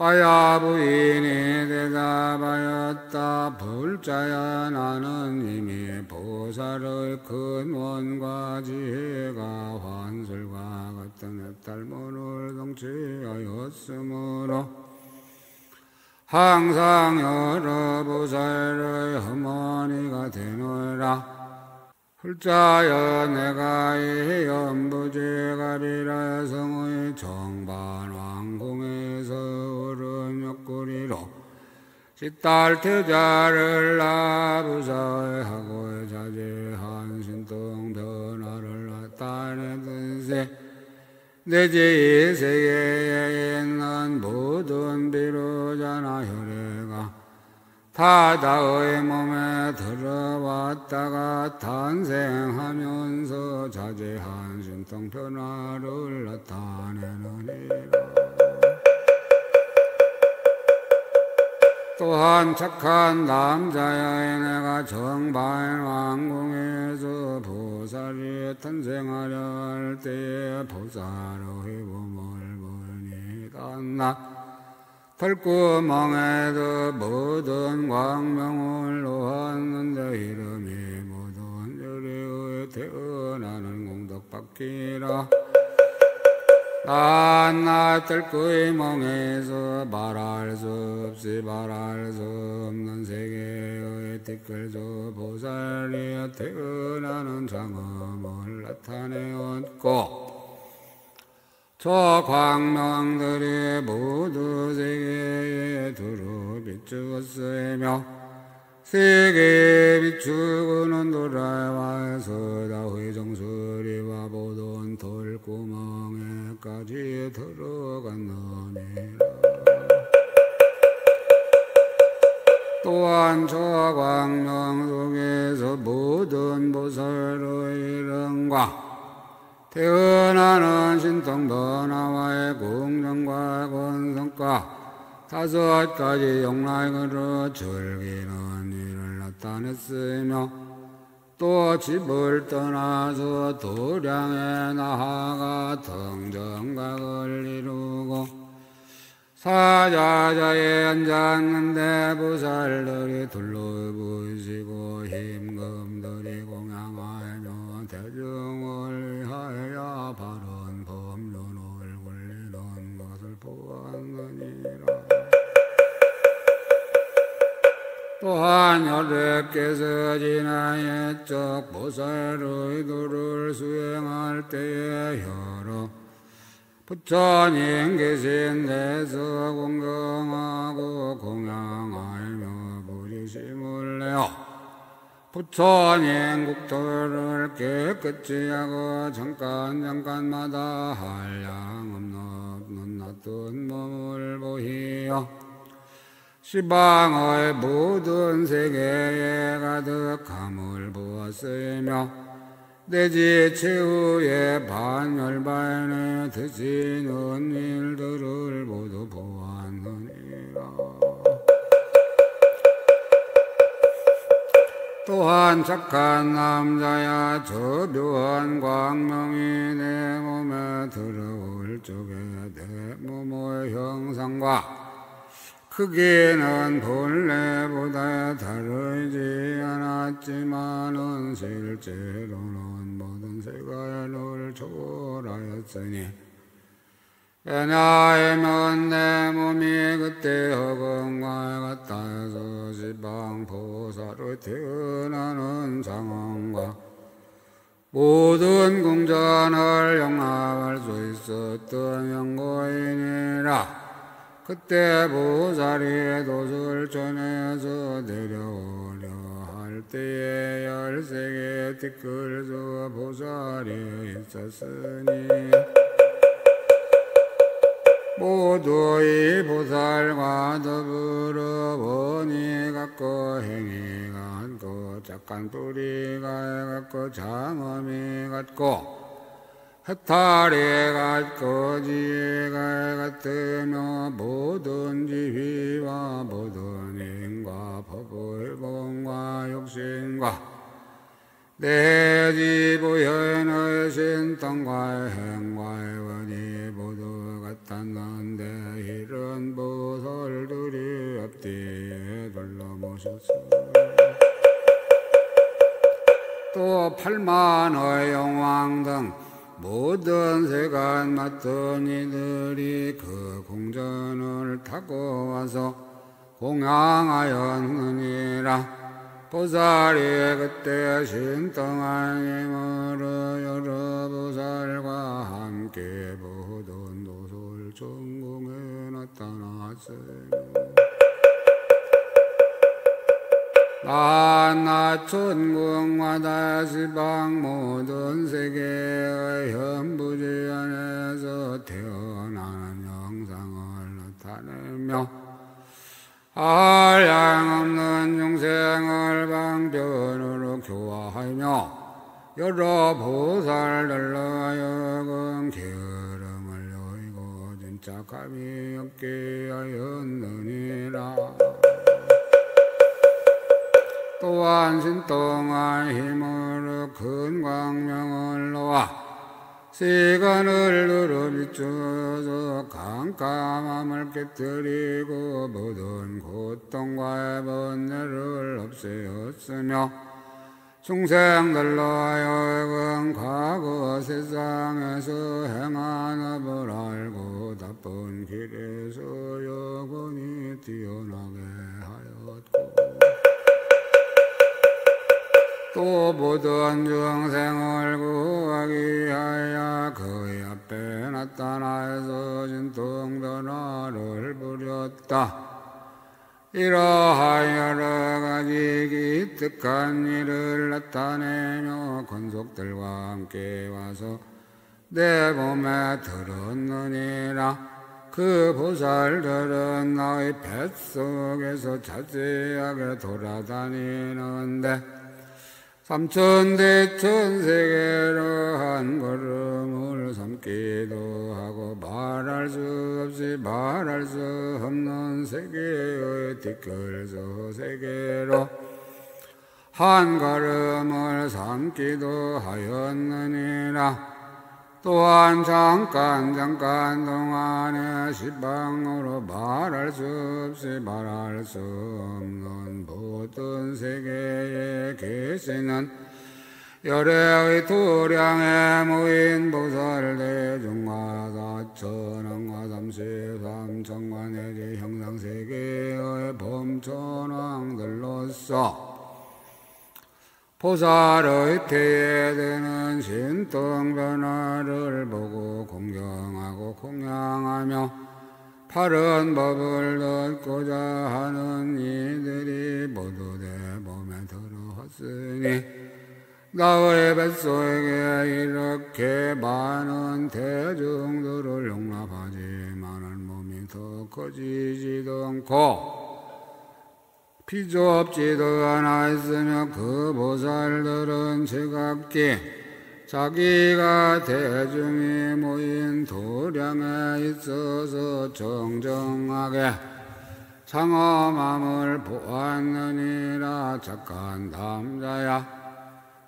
빠야 부인이 대답하였다. 불자야 나는 이미 보살의 근원과 지혜가 환술과 같은 해탈문을 성취하였으므로 항상 여러 보살의 어머니가 되노라. 불자여 내가 이 연부제갑이라 성의 정반왕궁에서 오른 옆구리로 시딸 태자를 나부사하고 자제한 신통 변화를 나타내든세 내지 이 세계에 있는 모든 비로자나 혈애가 타다의 몸에 들어왔다가 탄생하면서 자제한 신통 변화를 나타내느니라. 또한 착한 남자여 내가 정반왕궁에서 보살이 탄생하려 할 때에 보살의 몸을 보니까 나 털구멍에도 모든 광명을 놓았는데 이름이 모든 열애의 태어나는 공덕받기라. 나 털구멍에서 말할 수 없이 말할 수 없는 세계의 티끌조 보살이 태어나는 장엄을 나타내었고 저 광명들이 모두 세계에 두루 비추었으며 세계에 비추고는 돌아와서 다의 정수리와 모든 돌구멍에까지 들어갔느니라. 또한 저 광명 속에서 모든 보살의 이름과 태어나는 신통 변화와의 공정과 권성과 5가지 용락으로 즐기는 일을 나타냈으며 또 집을 떠나서 도량에 나아가 등정각을 이루고 사자자에 앉았는데 보살들이 둘러보시고 힘금들이 공양하며 대중을 위하여 바른 법륜을 굴리는 것을 보았느니라. 또한 여래께서 지나 옛적 보살의 도를 수행할 때에 여러 부처님 계신 데서 공경하고 공양하며 부지심을 내어 부처님 국토를 깨끗이 하고 잠깐마다 한량없는 놔둔 몸을 보이어 시방의 모든 세계에 가득함을 보았으며 내지 최후의 반열반에 드시는 일들을 모두 보았느니라. 또한 착한 남자야 저 묘한 광명이 내 몸에 들어올 적에 내 몸의 형상과 크기는 본래보다 다르지 않았지만은 실제로는 모든 세간을 초월하였으니 왜냐하면 내 몸이 그때 허공과 같아서 지방 보살로 태어나는 상황과 모든 궁전을 용납할 수 있었던 연고이니라. 그때 보살이 도술전에서 내려오려 할 때에 13개의 티끌조 보살이 있었으니 모두 이 보살과 더불어 원이 같고 행위가 같고 착한 뿌리가 같고 장엄이 같고 해탈이 같고 지혜가 같으며 모든 지휘와 모든 힘과 법의 본과 욕심과 내지 부현의 신통과 행과의 원이 모두 같았는데 이런 보살이 또 8만의 영왕 등 모든 세간 맡은 이들이 그 궁전을 타고 와서 공양하였느니라. 보살이 그때 신등한 힘으로 여러 보살과 함께 보던 도솔 전공에 나타났으며 만나 천국마다 시방 모든 세계의 현부지 안에서 태어나는 형상을 나타내며 한량없는 중생을 방편으로 교화하며 여러 보살들로 하여금 게으름을 여의고 진짜 감이 없게 하였느니라. 또한 신통한 힘으로 큰 광명을 놓아 시간을 두루 비추어서 깜깜함을 깨뜨리고 모든 고통과 번뇌를 없애었으며 중생들로 하여금 과거 세상에서 행한 업을 알고 나쁜 길에서 영원히 뛰어나게 하였고 또 모든 중생을 구하기 위하여 그의 앞에 나타나서 진통변화를 부렸다. 이러한 여러 가지 기특한 일을 나타내며 권속들과 함께 와서 내 몸에 들었느니라. 그 보살들은 나의 뱃속에서 자세하게 돌아다니는데 삼천대천세계로 한 걸음을 삼기도 하고 말할 수 없이 말할 수 없는 세계의 뒷걸서 세계로 한 걸음을 삼기도 하였느니라. 또한 잠깐 동안에 시방으로 말할 수 없이 말할 수 없는 모든 세계에 계시는 열애의 도량에 모인 보살대 중과 4천왕과 33천과 내지 형상세계의 범천왕들로서 보살의 태에 드는 신통변화를 보고 공경하고 공양하며 바른 법을 듣고자 하는 이들이 모두 내 몸에 들어왔으니 나의 뱃속에 이렇게 많은 대중들을 용납하지만은 몸이 더 커지지도 않고 비좁지도 않았으며 그 보살들은 지각기 자기가 대중이 모인 도량에 있어서 정정하게 장엄함을 보았느니라. 착한 남자야,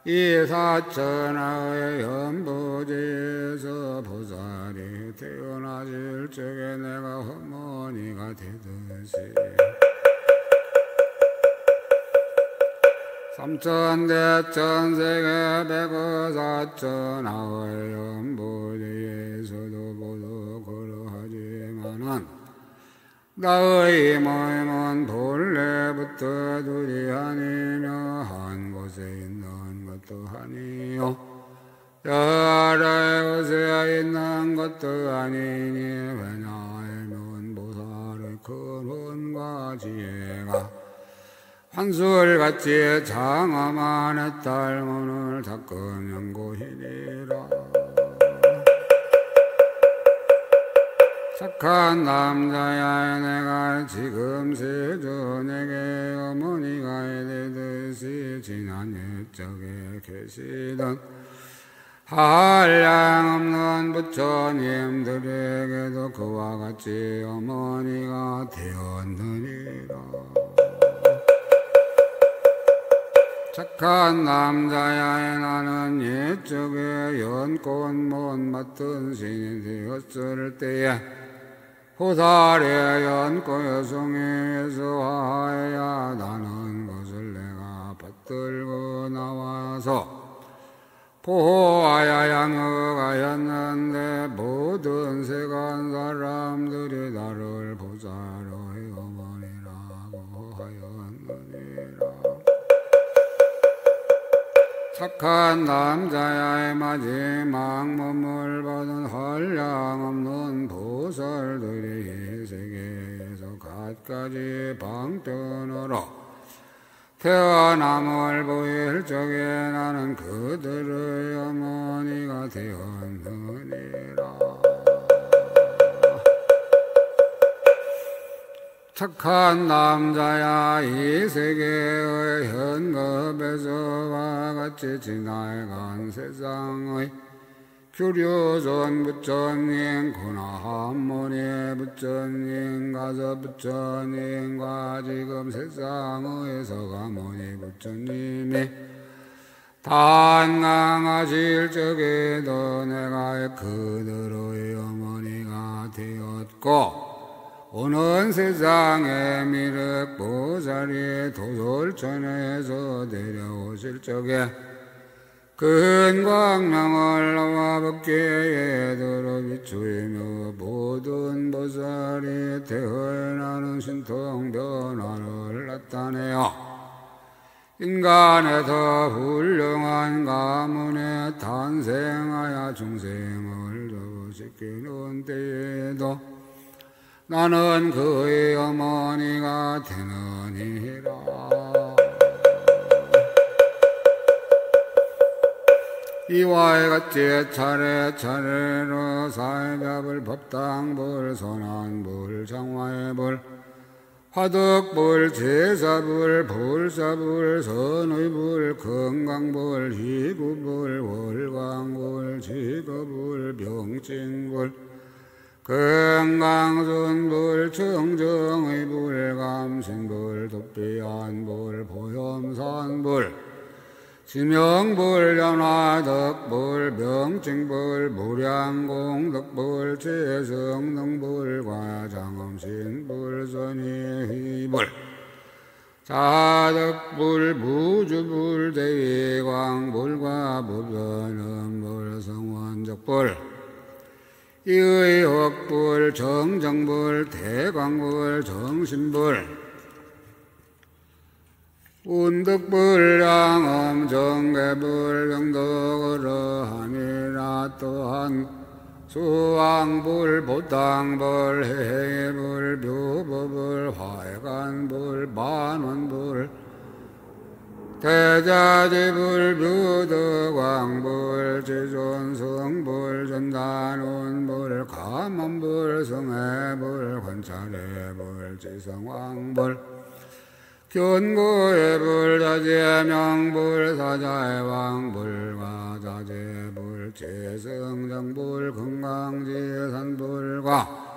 이 사천하의 연부지에서 보살이 태어나실 적에 내가 어머니가 되듯이 삼천대천세계 백어사천하의 연부지에서도 모두 그러하지만은 나의 몸은 본래부터 둘이 아니며 한 곳에 있는 것도 아니요 여러 곳에 있는 것도 아니니 왜냐하면 보살의 근원과 지혜가 한술같이 장엄한 딸문을 닦은 연고이니라. 착한 남자야, 내가 지금 세존에게 어머니가 되듯이 지난 옛적에 계시던 한량없는 부처님들에게도 그와 같이 어머니가 되었느니라. 착한 남자야, 나는 옛적에 연꽃 못 맡은 신이 되었을 때에 보살의 연고여 성에서 하야 나는 것을 내가 받들고 나와서 보호하야 양어가였는데 모든 세간 사람들이 나를 보살의 어머니라고 하였느니라. 착한 남자야의 마지막 몸을 받은 한량없는 보살들이 이 세계에서 갖가지 방편으로 태어남을 보일 적에 나는 그들의 어머니가 되었느니라. 착한 남자야, 이 세계의 현겁에서와 같이 지나간 세상의 규류전 부처님, 고나한문의 부처님, 가서 부처님과 지금 세상의 서가모니 부처님이 단강하실 적에도 내가 그들의 어머니가 되었고, 오는 세상에 미륵보살이 도솔천에서 내려오실 적에 근광명을 나와 법계에 들어 비추이며 모든 보살이 태어나는 신통변화를 나타내어 인간의 더 훌륭한 가문에 탄생하여 중생을 접어시키는 때에도 나는 그의 어머니가 되느니라. 이와 같이 차례차례로 사회법을, 법당불, 선안불, 장화의불, 화덕불, 제사불, 불사불, 선의불, 건강불, 희구불, 월광불, 직업불, 병증불, 건강순불, 청정의불, 감신불, 도피안불, 보염산불, 지명불, 연화덕불, 병증불, 무량공덕불, 재성능불, 과장엄신불, 선의휘불, 자덕불, 무주불, 대위광불과 무변음불, 성원적불, 이의혹불, 정정불, 대광불, 정신불, 운덕불, 양엄, 정계불, 경덕어러하니라. 또한 수왕불, 보탕불, 해불, 묘법불, 화해간불, 만원불, 대자지불, 묘덕왕불, 지존성불, 전단운불, 감원불, 성해불, 관찰해불, 지성왕불, 견고해불, 자제명불, 사자의왕불과 자제불, 재성정불, 건강지산불과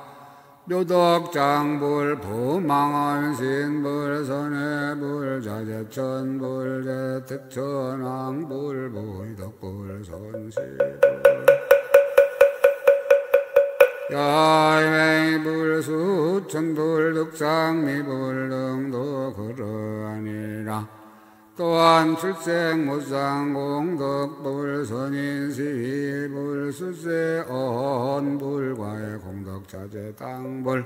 묘덕장불, 보망원신불, 선해불, 자제천불, 재택천왕불, 보이덕불, 선시불, 야외불, 수천불, 득상미불 등도 그러하니라. 또한 출생무상, 공덕불, 선인시위불, 술세언불과의 공덕자재당불,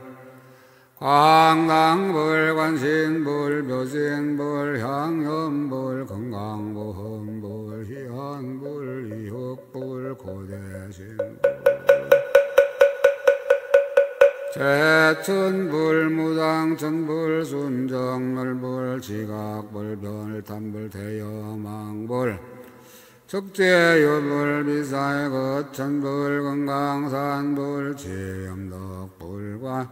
광당불, 관신불, 묘신불, 향연불, 건강보험불, 희한불, 이흑불, 고대신불, 재천불, 무당천불, 순정멸불, 지각불, 변탐불, 대여망불, 적재유불, 비사의 거천불, 건강산불, 지염덕불과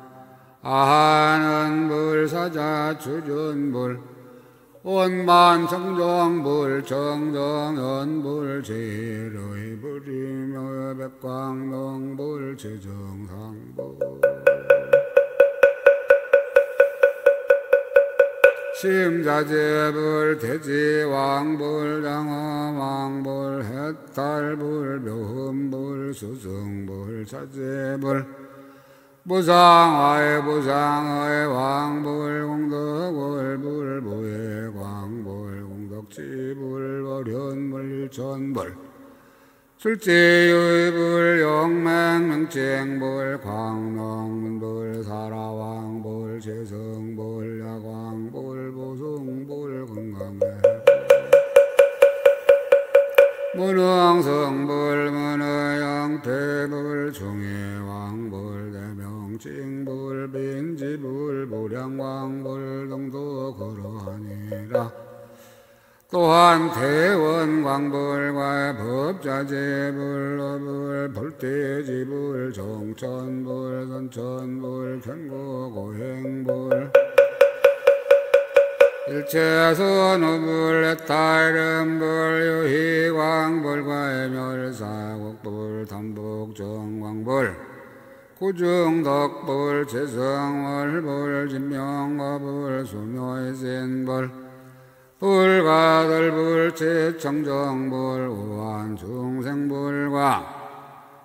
아한은불, 사자추준불, 온만청정불, 정정연불, 제일의불이며 백광동불, 제정상불, 심자재불, 대지왕불, 장엄왕불, 해탈불, 묘흠불, 수승불, 자재불, 무상화의 무상의 왕불 공덕을 불부의 광불 공덕지불 월현불 일천불 출제유의불 영맹명쟁불 광명문불 사라왕불 재성불 야광불 보승불 건강의 문흥성불 문의영태불 중의왕불 대명징불 빈지불 보량왕불 등도 그러하니라. 또한 대원광불과 법자재불 어불 볼대지불 정천불 선천불 견고고행불 일체선우불 해탈음불 유희광불과 멸사국불 담북정광불 구중덕불 재성월불 진명거불 수묘의신불 불가들불 제청정불 우한중생불과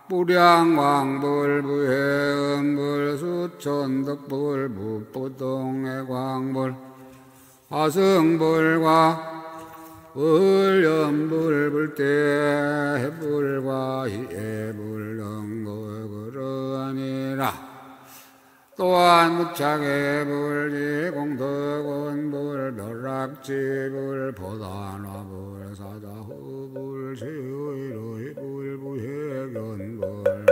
무량광불 부해음불 수천덕불 무보동해광불 화승불과 을연불 불대해불과 희해불 등도 그러하니라. 또한 무착해불 지공덕원불 멸락지불 보단화불 사자후불 지의로이불 부해견불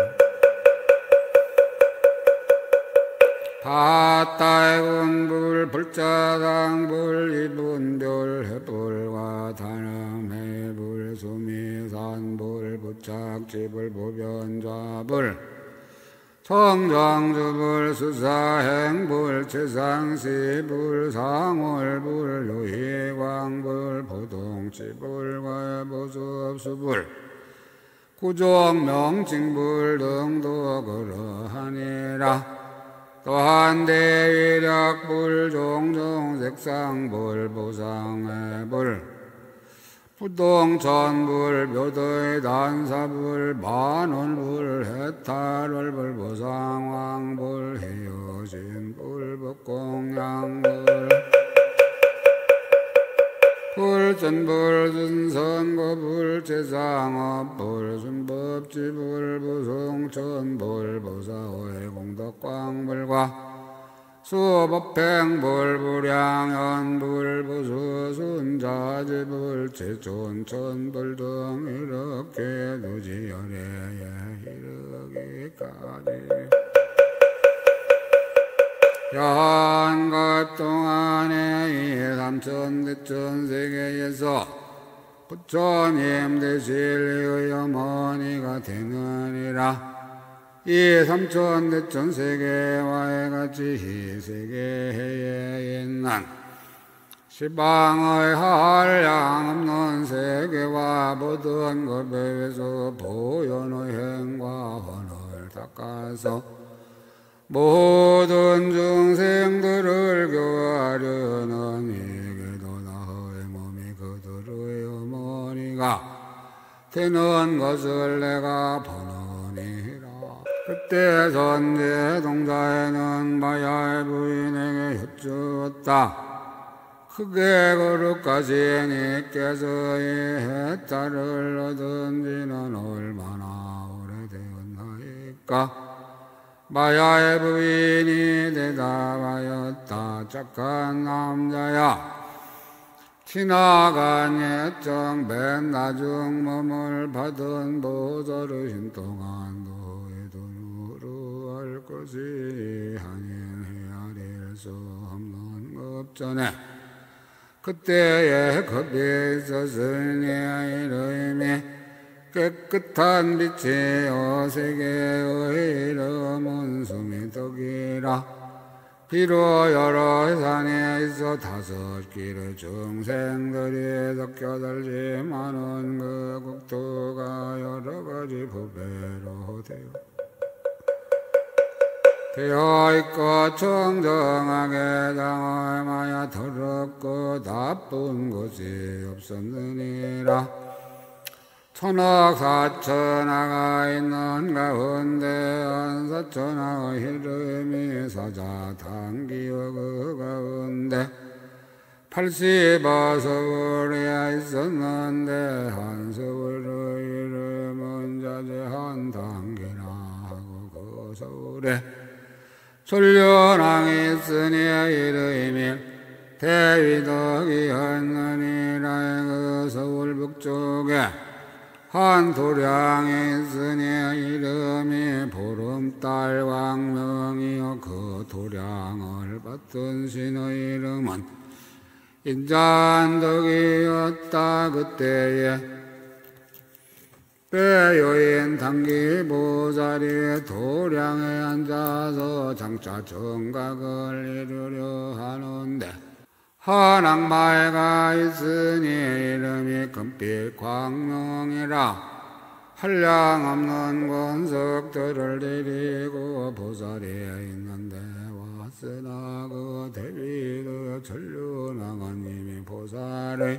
바따이군불 불자당불 이분별 해불과 단음해불 수미산불 부착지불 보변좌불 성정주불 수사행불 최상시불 상월불 요희광불 보동치불과 보습수불 구종명징불 등도 그러하니라. 또한 대위력불 종종색상불 보상해불 부동천불 묘도의 단사불 만원불 해탈월불 보상왕불 해여진불 법공양불 불전불 순선고불 재상업불 순법지불 부송천불 보사호의 공덕광불과 수법행불 부량연불 부수순자지불 제촌천불 등 이렇게 누지열애에 이르기까지 여한것 동안에 이 삼천대천세계에서 부처님 대실의 어머니가 되느니라. 이 삼천대천세계와의 같이 이 세계에 있는 시방의 한량 없는 세계와 모든 것에서 보현의 행과 헌을 닦아서 모든 중생들을 교화하려는 이게도 나의 몸이 그들의 어머니가 되는 것을 내가 보느니라. 그때 선제동자에는 마야의 부인에게 여쭈었다. 크게 거룩하시니께서 이 해탈을 얻은 지는 얼마나 오래되었나이까. 마야의 부인이 대답하였다. 착한 남자야, 지나간 예정 맨 나중 몸을 받은 보살의신 동안 너의 돈으로 할 것이 하긴 헤아릴 수 없는 겁전에 그때에 겁이 있었으니 이름이 깨끗한 빛이 어세계의 이름은 수미덕이라. 비로 여러 산에 있어 다섯 길의 중생들이 섞여들지만은 그 국토가 여러 가지 부배로 되어 있고 청정하게 당하여 더럽고 나쁜 곳이 없었느니라. 천억 사천하가 있는 가운데 한 사천하의 이름이 사자당기여 그 가운데 80서울에 있었는데 한 서울의 이름은 자제한 단계라 하고 그 서울에 천륜왕이 있으니 이름이 대위덕이었느니라. 그 서울 북쪽에 한 도량이 있으니 이름이 보름달 광명이요. 그 도량을 받던 신의 이름은 인자한덕이었다. 그때에 배여인 당기보살이 도량에 앉아서 장차 정각을 이루려 하는데 한 악마가 있으니 이름이 금빛 광명이라. 한량없는 권석들을 데리고 보살이 있는데 왔으나 그 대비의 천륜왕은 보살의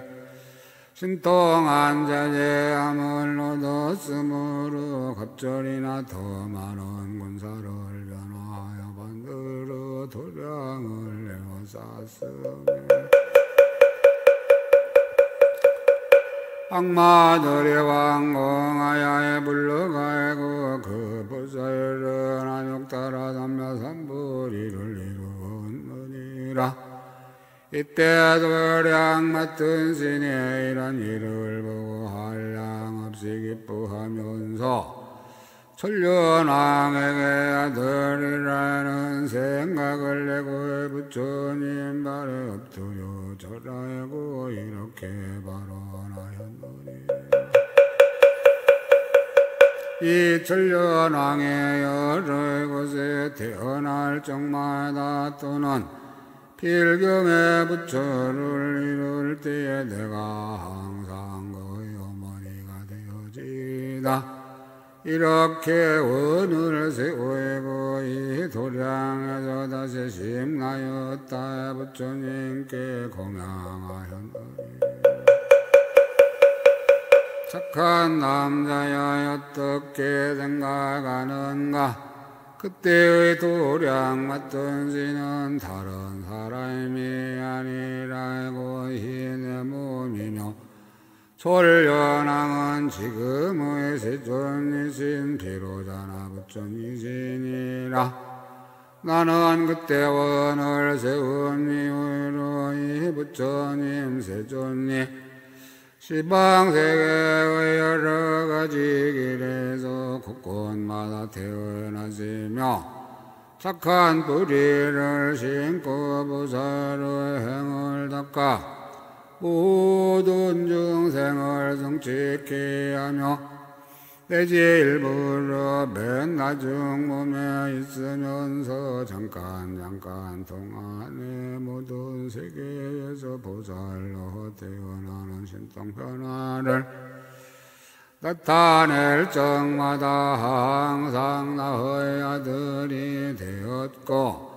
신통한 자제함을 얻었으므로 갑절이나 더 많은 군사를 변화하여 만들어 도량을 에워쌌으며 악마들이 왕공하야에 불러가고 그 보살은 안욕따라 삼묘삼불이를 이루었느니라. 이때 도량 맡은 신이 이런 일을 보고 한량없이 기뻐하면서 천륜왕에게 아들이라는 생각을 내고 부처님 발에 엎드려 절하고 이렇게 발언하였느니 이 천륜왕의 여러 곳에 태어날 적마다 또는 필경의 부처를 이룰 때에 내가 항상 그의 어머니가 되어지다. 이렇게 원을 세우고 이 도량에서 다시 심나였다. 부처님께 공양하였느니 착한 남자야 어떻게 생각하는가? 그때의 도량 맡던 신은 다른 사람이 아니라고 흰의 몸이며 천륜왕은 지금의 세존이신 비로자나 부처님이시니라. 나는 그때 원을 세운 이후로 이 부처님 세존이 시방세계의 여러 가지 길에서 곳곳마다 태어나시며 착한 뿌리를 심고 보살의 행을 닦아 모든 중생을 성취케 하며 내지 일부러 맨 나중 몸에 있으면서 잠깐 동안에 모든 세계에서 보살로 태어나는 신통변화를 나타낼 적마다 항상 나의 아들이 되었고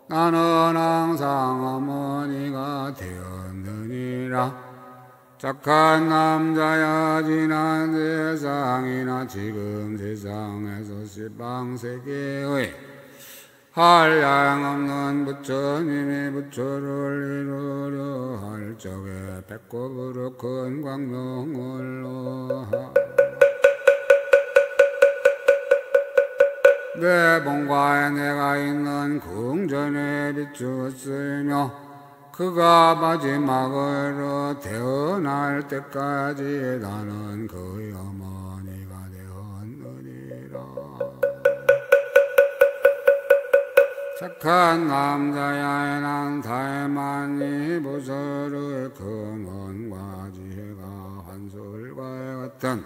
나는 항상 어머니가 되었느니라. 착한 남자야 지난 세상이나 지금 세상에서 시방세계의 한량없는 부처님이 부처를 이루려 할 적에 배꼽으로 큰 광명을 놓아 내 본과에 내가 있는 궁전에 비추었으며 그가 마지막으로 태어날 때까지 나는 그의 어머니가 되었느니라. 착한 남자야 난 다만이 보살의 근원과 지혜가 환설과 같은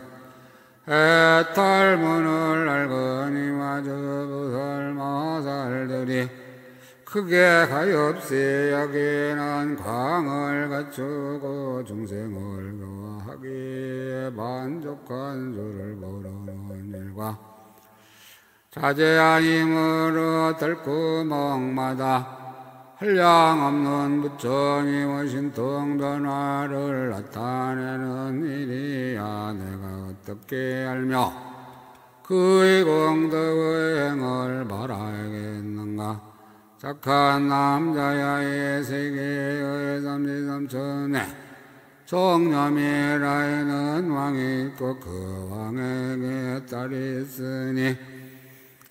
해탈문을 알거니와 저 보살 마살들이 크게 가엾이 여기는 광을 갖추고 중생을 교화하기에 만족한 줄을 모르는 일과 자제한 힘으로 들구멍마다 한량 없는 부처님의 신통 변화를 나타내는 일이야 내가 어떻게 알며 그의 공덕의 행을 바라야겠는가. 착한 남자야의 세계의 삼지삼천에 종념이라에는 왕이 있고 그 왕에게 딸이 있으니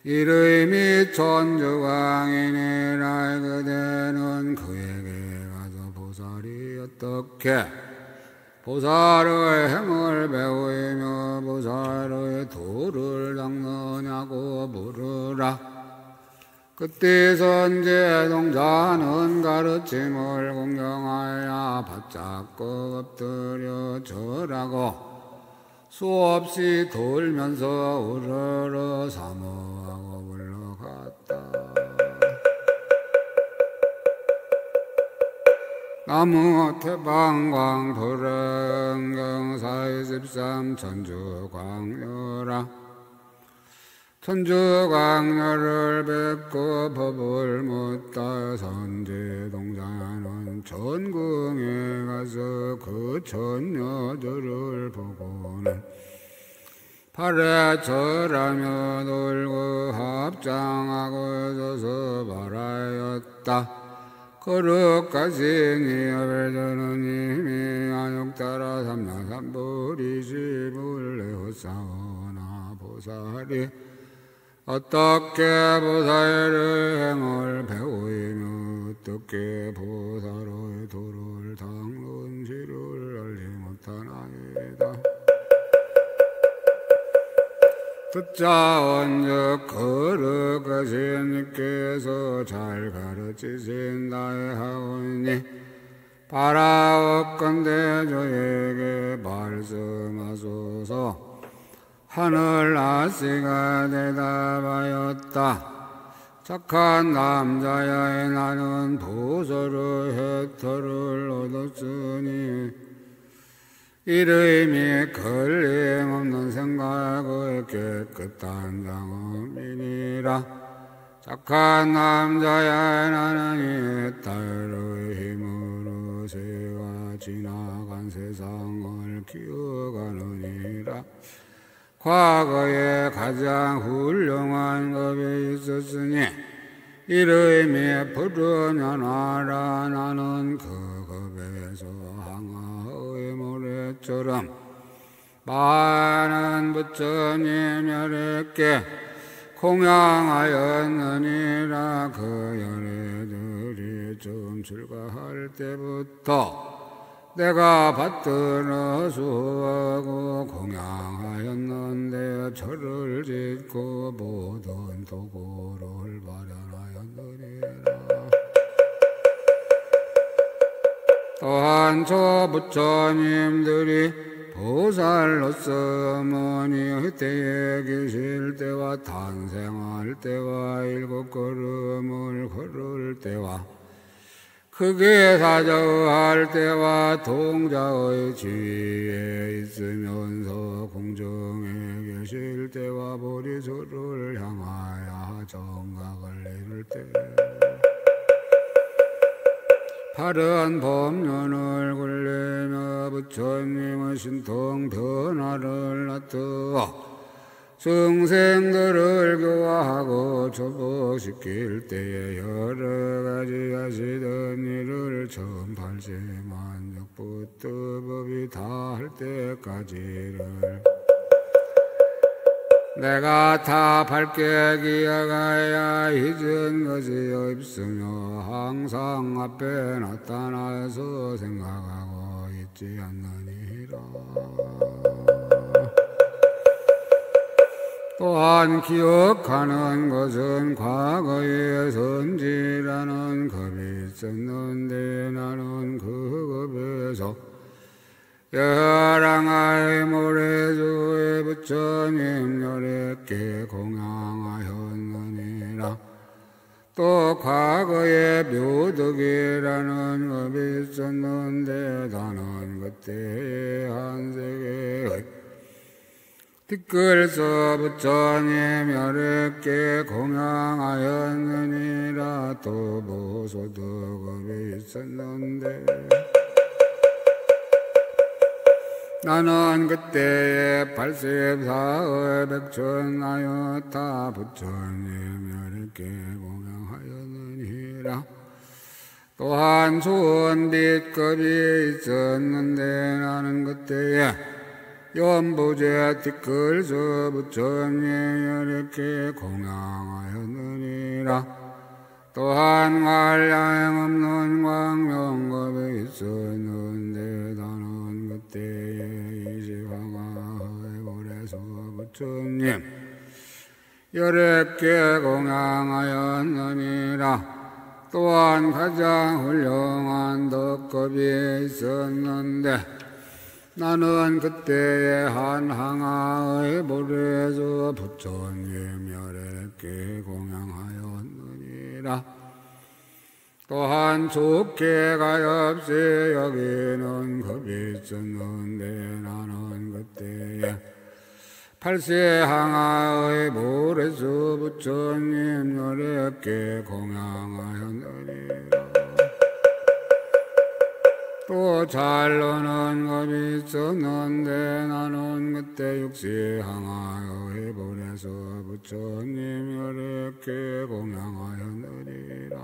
이름이 천주광이니라. 그대는 그에게 가서 보살이 어떻게 보살의 행을 배우며 보살의 도를 닦느냐고 물으라. 그때 선제동자는 가르침을 공경하여 바짝 엎드려 절하고 수없이 돌면서 우러러 사모하고 물러갔다. 나무 태방광 불응경 43 천주광녀라. 천주광녀를 뵙고 법을 묻다 선제동자는 전궁에 가서 그 천녀들을 보고는 발에 절하며 놀고 합장하고 서서 말하였다. 거룩하시니 여배전은 이미 안욕따라 삼나삼불 20을 내었사오나 보살이 어떻게 보살의 행을 배우이며 어떻게 보살의 도를 닦는지를 알지 못하나이다. 듣자언즉 거룩하신 이께서 잘 가르치신다에 하오니 바라옵건대 저에게 말씀하소서. 하늘 아씨가 대답하였다. 착한 남자야 나는 보살의 혜토를 얻었으니 이름이 걸림없는 생각의 깨끗한 장엄이니라. 착한 남자야 나는 이 혜토의 힘으로 새가 지나간 세상을 기억하느니라. 과거에 가장 훌륭한 법이 있었으니 이름이 불은연하라. 나는 그 법에서 항아의 모래처럼 많은 부처님 열애께 공양하였느니라. 그 열애들이 처음 출가할 때부터 내가 받들어 수하고 공양하였는데 절을 짓고 모든 도구를 마련하였느니라. 또한 저 부처님들이 보살로서 어머니 때에 계실 때와 탄생할 때와 7 걸음을 걸을 때와 크게 사저할 때와 동자의 지위에 있으면서 공중에 계실 때와 보리수를 향하여 정각을 이룰 때 파른 법륜을 굴리며 부처님의 신통 변화를 놔두어 중생들을 교화하고 조복시킬 때에 여러가지 하시던 일을 처음 발심한적부터 법이 다할 때까지를 내가 다 밝게 기억하여 잊은 것이 없으며 항상 앞에 나타나서 생각하고 있지 않느니라. 또한 기억하는 것은 과거의 선지라는 겁이 있었는데 나는 그 겁에서 여랑아의 모래주의 부처님 열애께 공양하였느니라. 또 과거에 묘덕이라는 법이 있었는데 나는 그때의 한세계의 티끌서 부처님 여렵게 공양하였느니라. 또 보소득업이 있었는데 나는 그때에 84의 백천하였다. 부처님 여렵게 공양하였느니라. 또한 좋은 빛급이 있었는데 나는 그때에 연부제 티끌서 부처님 여렵게 공양하였느니라. 또한 말량 없는 광명급이 있었는데 나는 그때에 이시황아의 고래서 부처님 여렵게 공양하였느니라. 또한 가장 훌륭한 덕급이 있었는데 나는 그때에 한 항아의 모래에서 부처님 여렵게 공양하였느니라. 또한 좋게 가엾이 여기는 급이 있었는데 나는 그때에 8세 항아의 모래에서 부처님 여렵게 공양하였느니라. 또 잘 노는 겁이 있었는데 나는 그때 6세 항아의 볼에서 부처님 여렵게 공양하였느니라.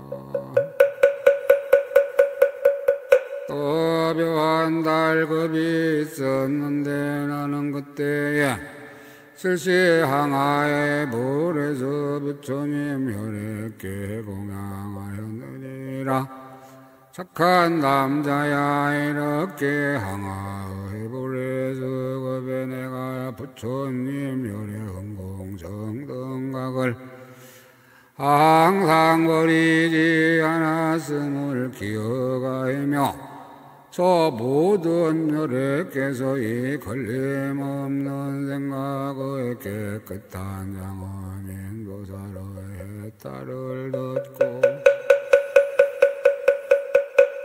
또 묘한 달급이 있었는데 나는 그때에 7세 항아의 볼에서 부처님 여렵게 공양하였느니라. 착한 남자야 이렇게 항아의 볼에서 겁에 내가 부처님 열의 흥공정등각을 항상 버리지 않았음을 기억하며 저 모든 멸에께서 이 걸림없는 생각의 깨끗한 장엄인 보살의 해탈을 듣고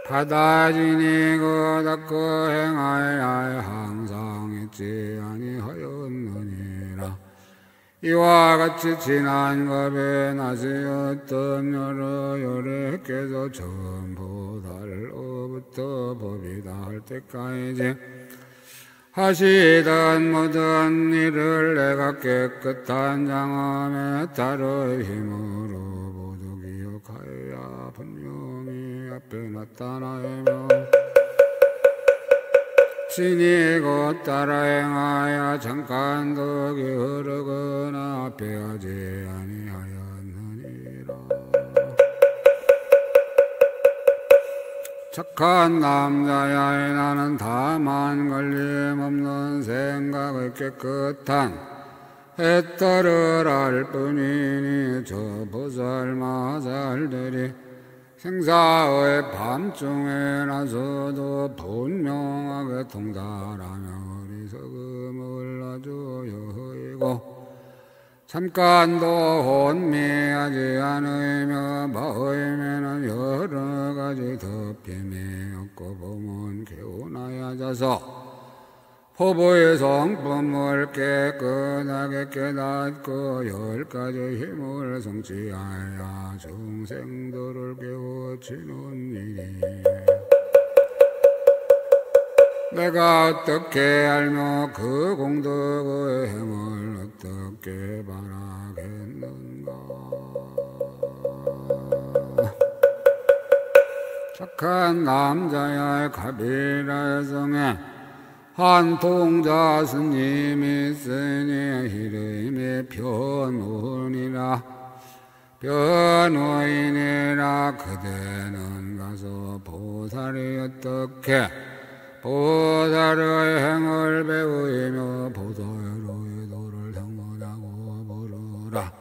받아지니 그 닦고 행하여 항상 있지 아니하였느니라. 이와 같이 지난 겁에 나시었던 여러 열애께서 전부 달로부터 법이 닿을 때까지 하시던 모든 일을 내가 깨끗한 장엄의 달의 힘으로 모두 기억하여야 분명히 앞에 나타나며 신이 곧 따라 행하여 잠깐 덕이 흐르거나 앞에 하지 아니하였느니라. 착한 남자야 나는 다만 걸림없는 생각을 깨끗한 해탈을 알 뿐이니 저 보살 마살들이 생사의 밤중에 나서도 분명하게 통달하며 어리석음을 아주 여의고 잠깐도 혼미하지 않으며 마음에는 여러 가지 덮임이 없고 몸은 개운하여 자서 포부의 성품을 깨끗하게 깨닫고 10가지 힘을 성취하여 중생들을 깨우치는 일이 내가 어떻게 알며 그 공덕의 행을 어떻게 바라겠는가. 착한 남자야 가비라의 성에 한 통자 스님이 있으니 이름이 변호인이라. 변호인이라. 그대는 가서 보살이 어떻게 보살의 행을 배우며 보살의 도를 성문하고 모르라.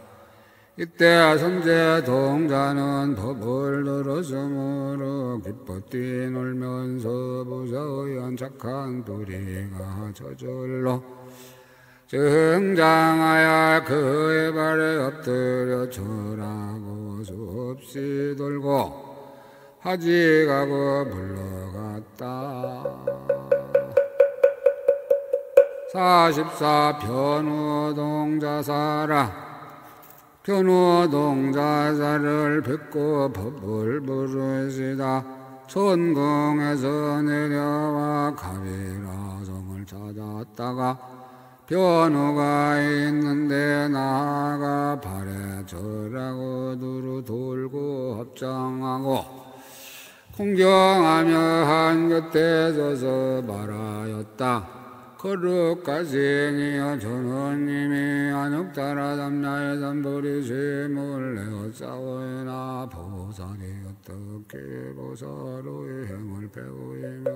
이때 선제 동자는 법을 들었으므로 기뻐 뛰놀면서 부사의 착한 도리가 저절로 증장하여 그의 발에 엎드려 절하고 수없이 돌고 하직하고 물러갔다. 44 변호동자사라. 변호동자사를 뵙고 법을 물으시다. 천궁에서 내려와 가비라성을 찾았다가 변호가 있는데 나아가 발에 절하고 두루 돌고 합장하고 공경하며 한 곁에 서서 말하였다. 거룩하시니여 전원님이 안욕따라 삼야의 삼보리심을 내었사오이나 보살이 어떻게 보살의 행을 배우이며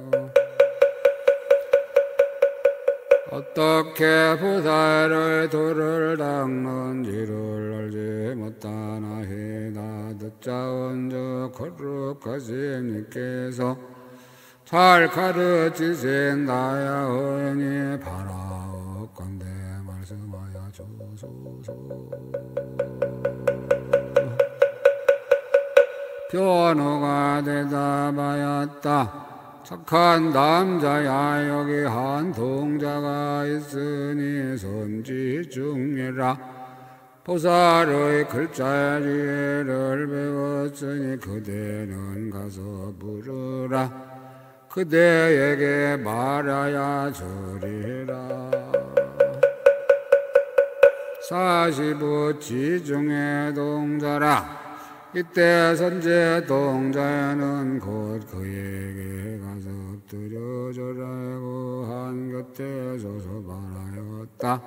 어떻게 보살의 도를 닦는지를 알지 못하나이다. 듣자언저 거룩하신 이께서 잘 가르치신 나야오니 바라옵건대 말씀하여 주소서. 변호가 대답하였다. 착한 남자야, 여기 한 동자가 있으니 선지중이라. 보살의 글자지혜를 배웠으니 그대는 가서 물으라. 그대에게 말하야 저리라. 45 지중의 동자라. 이때 선제 동자는 곧 그에게 가서 엎드려 절하고 한 곁에 서서 말하였다.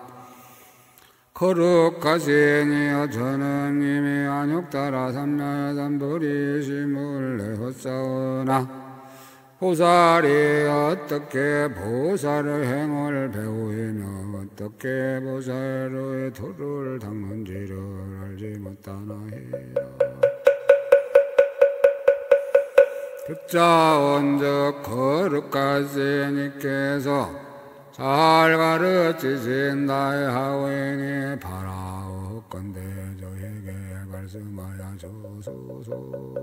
거룩하시니여 전원님이 안욕따라 삼야의 삼보리심을 내었사오나 보살이 어떻게 보살의 행을 배우이며 어떻게 보살의 도를 닦는지를 알지 못하나이다. 듣자언즉 거룩하신 이께서 잘 가르치신 나의 하오이니 바라옵건대 저에게 말씀하여 주소서.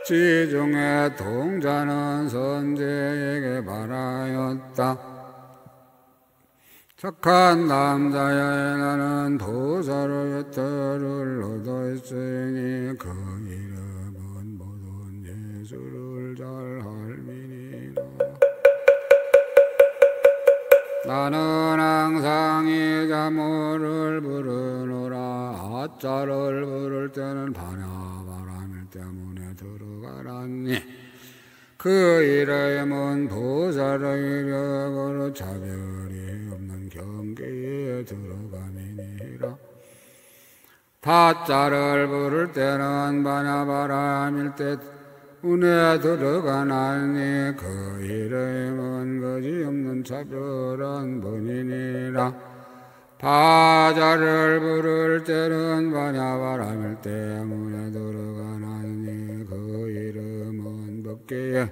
지중의 동자는 선제에게 말하였다. 착한 남자야, 나는 보살의 뜻을 얻어 있으니 그 이름은 모든 예수를 잘 할미니라. 나는 항상 이 자모를 부르노라. 아자를 부를 때는 반야바람일 때문에 들어가라니. 그 이름은 보살의 이력으로 차별이 없는 경계에 들어감이니라. 다자를 부를 때는 반야바람일 때 운에 들어가나니 그 이름은 거지없는 차별한 본이니라. 바자를 부를 때는 반야바람일 때문에 들어가나니 그 이름은 법계에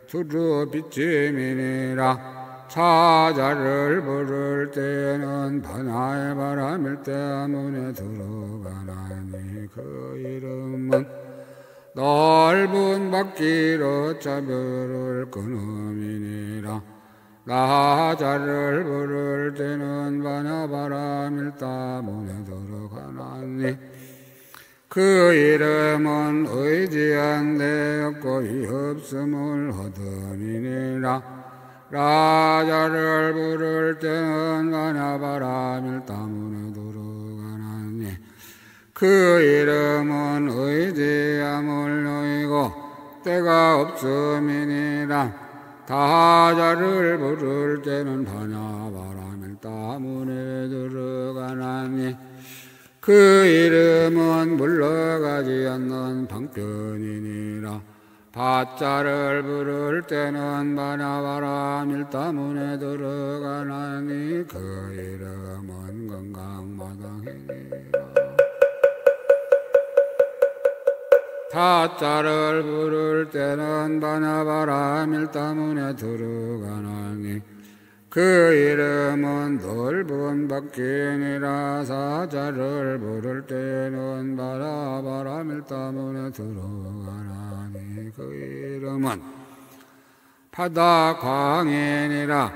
두루 비침이니라. 차자를 부를 때는 반야의 바람일 때문에 들어가나니 그 이름은 넓은 바퀴로 차별을 끊음이니라. 나자를 부를 때는 반야바람일 때문에 들어가나니 그 이름은 의지한 데 없고 이 없음을 허듬이니라. 라자를 부를 때는 반야바람일 때문에 들어가나니 그 이름은 의지함을 놓이고 때가 없음이니라. 다자를 부를 때는 반야바람일 때문에 들어가나니 그 이름은 물러가지 않는 방편이니라. 바자를 부를 때는 반야바람일 때문에 들어가나니 그 이름은 건강마당이니라. 타자를 부를 때는 반야바람일 때문에 들어가나니 그 이름은 넓은 바퀴니라. 사자를 부를 때는 반야바람일 때문에 들어가나니 그 이름은 바다 광인이라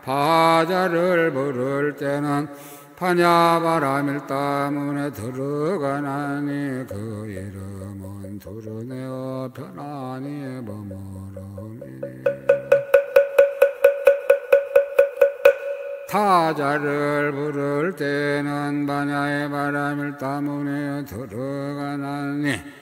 바자를 부를 때는 파냐바라밀 문에 들어가나니 그 이름은 두루네어 편안히 머무름이니 타자를 부를 때는 바냐의 바라밀 문에 들어가나니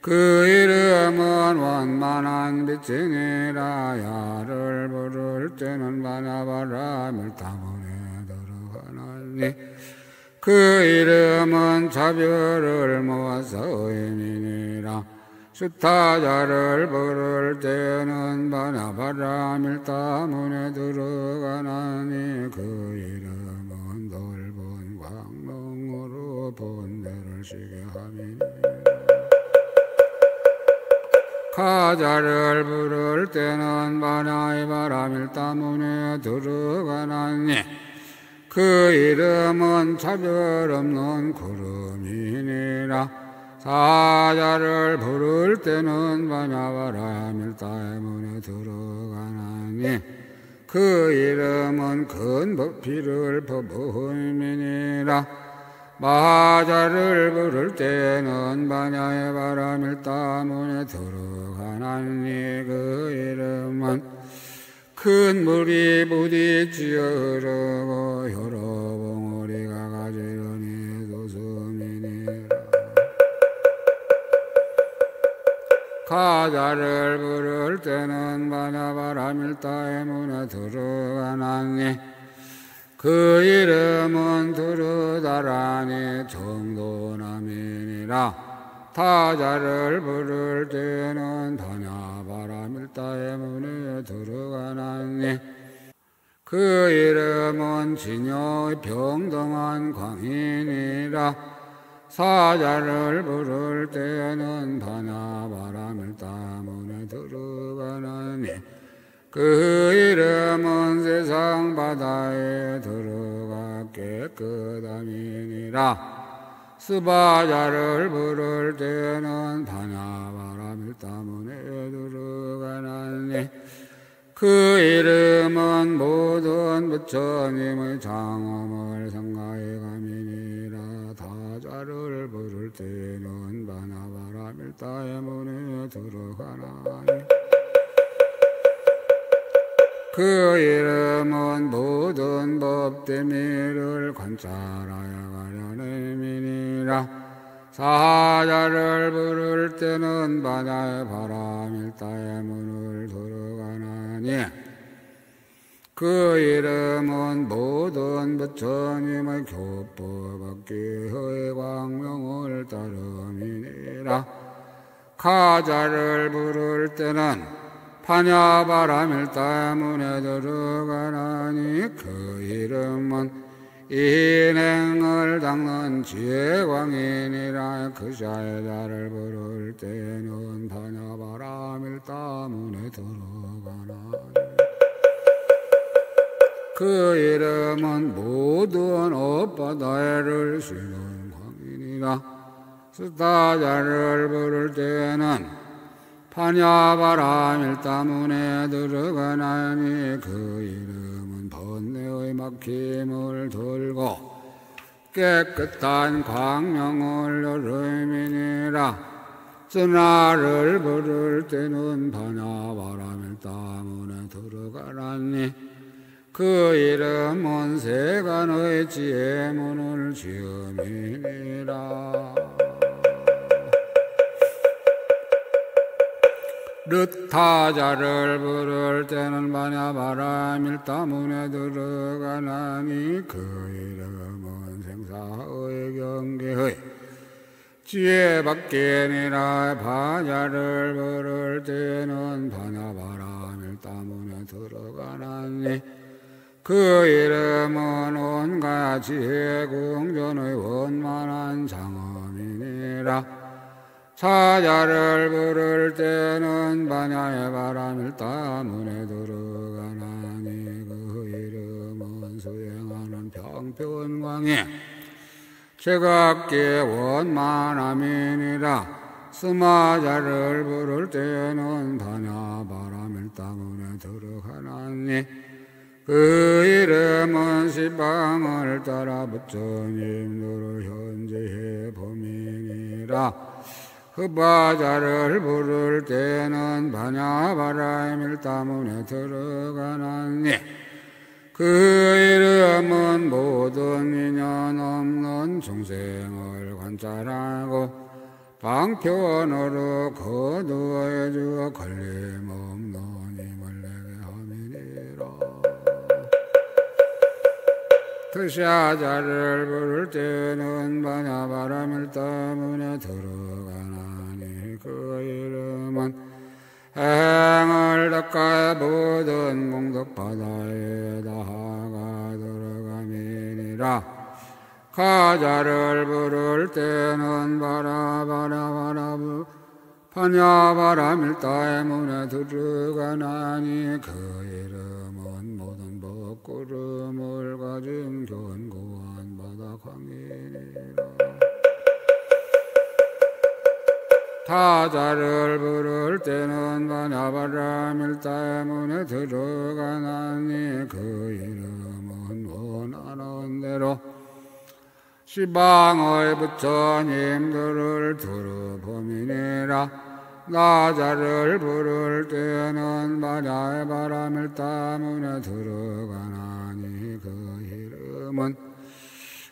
그 이름은 원만한 빛이니라 야를 부를 때는 바냐바라밀 문에 들어가나니 그 이름은 자별을 모아서 의미니라 수타자를 부를 때는 바냐바라밀 문에 들어가나니 그 이름은 넓은 광명으로 본대를 쉬게 함이니라 가자를 부를 때는 바냐의 바라밀 문에 들어가나니 그 이름은 차별 없는 구름이니라 사자를 부를 때는 바냐바라밀 문에 들어가나니 그 이름은 큰 법피를 퍼부음이니라 마자를 부를 때는 바냐의 바라밀 문에 들어가나니 그 이름은 큰 물이 부딪히어 흐르고 여러 봉우리가 가지런히 도섬이니라 가자를 부를 때는 바냐바라밀 문에 들어가나니 그 이름은 두루다라니 정도남이니라 타자를 부를 때는 바냐바라밀 문에 들어가나니 그 이름은 진여의 평등한 광인이라 사자를 부를 때는 바냐바라밀 문에 들어가나니 그 이름은 세상 바다에 들어가 깨끗함이니라 스바자를 부를 때는 바냐바라밀 문에 들어가나니 그 이름은 모든 부처님의 장엄을 상가해 감이니라 타자를 부를 때는 바냐바라밀 문에 들어가나니 그 이름은 모든 법대미를 관찰하여 가려냄이니라 사자를 부를 때는 바냐의 바라밀 문을 들어가나니 그 이름은 모든 부처님의 교법 기의 광명을 따름이니라 가자를 부를 때는 파냐바라밀 문에 들어가나니 그 이름은 인행을 닦는 지혜광이니라 그 자를 부를 때는 파냐바라밀 문에 들어가나니 그 이름은 모든 엇바다를 쉬는 광이니라 스타자를 부를 때는 파냐바라밀 문에 들어가나니 그 이름은 번뇌의 막힘을 들고 깨끗한 광명을 여름이니라 전하를 부를 때는 바냐바라밀 문에 들어가나니 그 이름은 세간의 지혜문을 지음이니라 르타자를 부를 때는 바냐바라밀 문에 들어가나니 그 이름은 생사의 경계의 지혜밖에니라 바냐를 부를 때는 바냐바라밀 문에 들어가나니 그 이름은 온갖 지혜 궁전의 원만한 장엄이니라 사자를 부를 때는 바냐의 바라밀 문에 들어가나니 그 이름은 수행하는 평편광에 제각기 원만함이니라 스마자를 부를 때는 바냐바라밀 밀다문에 들어가나니 그 이름은 시방을 따라 부처님 너로 현재의 범인이라. 흡화자를 부를 때는 반야바라의 밀다문에 들어가나니 그 이름은 모든 인연 없는 중생을 관찰하고 방편으로 거두어 주어 걸림없는 힘을 내게 함이니라. 드샤자를 부를 때는 반야바라 밀다문에 들어가나니 그 이름은 행을 닦아 모든 공덕바다에 다가 들어가미니라. 가자를 부를 때는 바라바라바라 반야바라 밀다의 문에 들어가나니 그 이름은 모든 법구름을 가진 견고한 바다 광이니라. 타자를 부를 때는 반야바라 밀다의 문에 들어가나니 그 이름은 원하는 대로 시방의 부처님들을 두루 범인이라. 나자를 부를 때는 반야바라 밀다 문에 들어가나니 그 이름은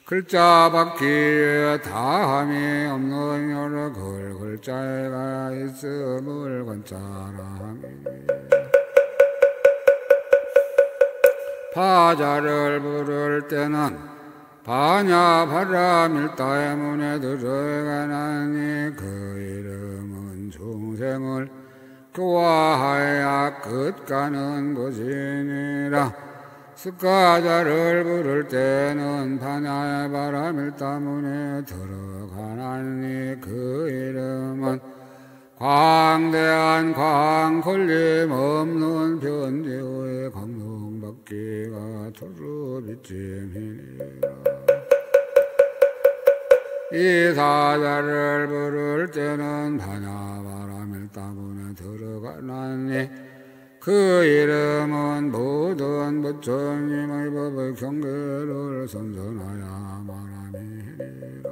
글자 바퀴에 다함이 없는 여러 글자가 있음을 관찰함이니. 파자를 부를 때는 반야바라 밀다의 문에 들어가나니 그 이름은 중생을 교화하여 끝가는 것이니라. 스가자를 부를 때는 반야바라 밀다 문에 들어가나니 그 이름은 광대한 광걸림 없는 변지의 광룡바퀴가 두루 비침이니라. 이사자를 부를 때는 반야바라 밀다 문에 들어가나니 그 이름은 모든 부처님의 법의 경계를 선선하여 말함이니라.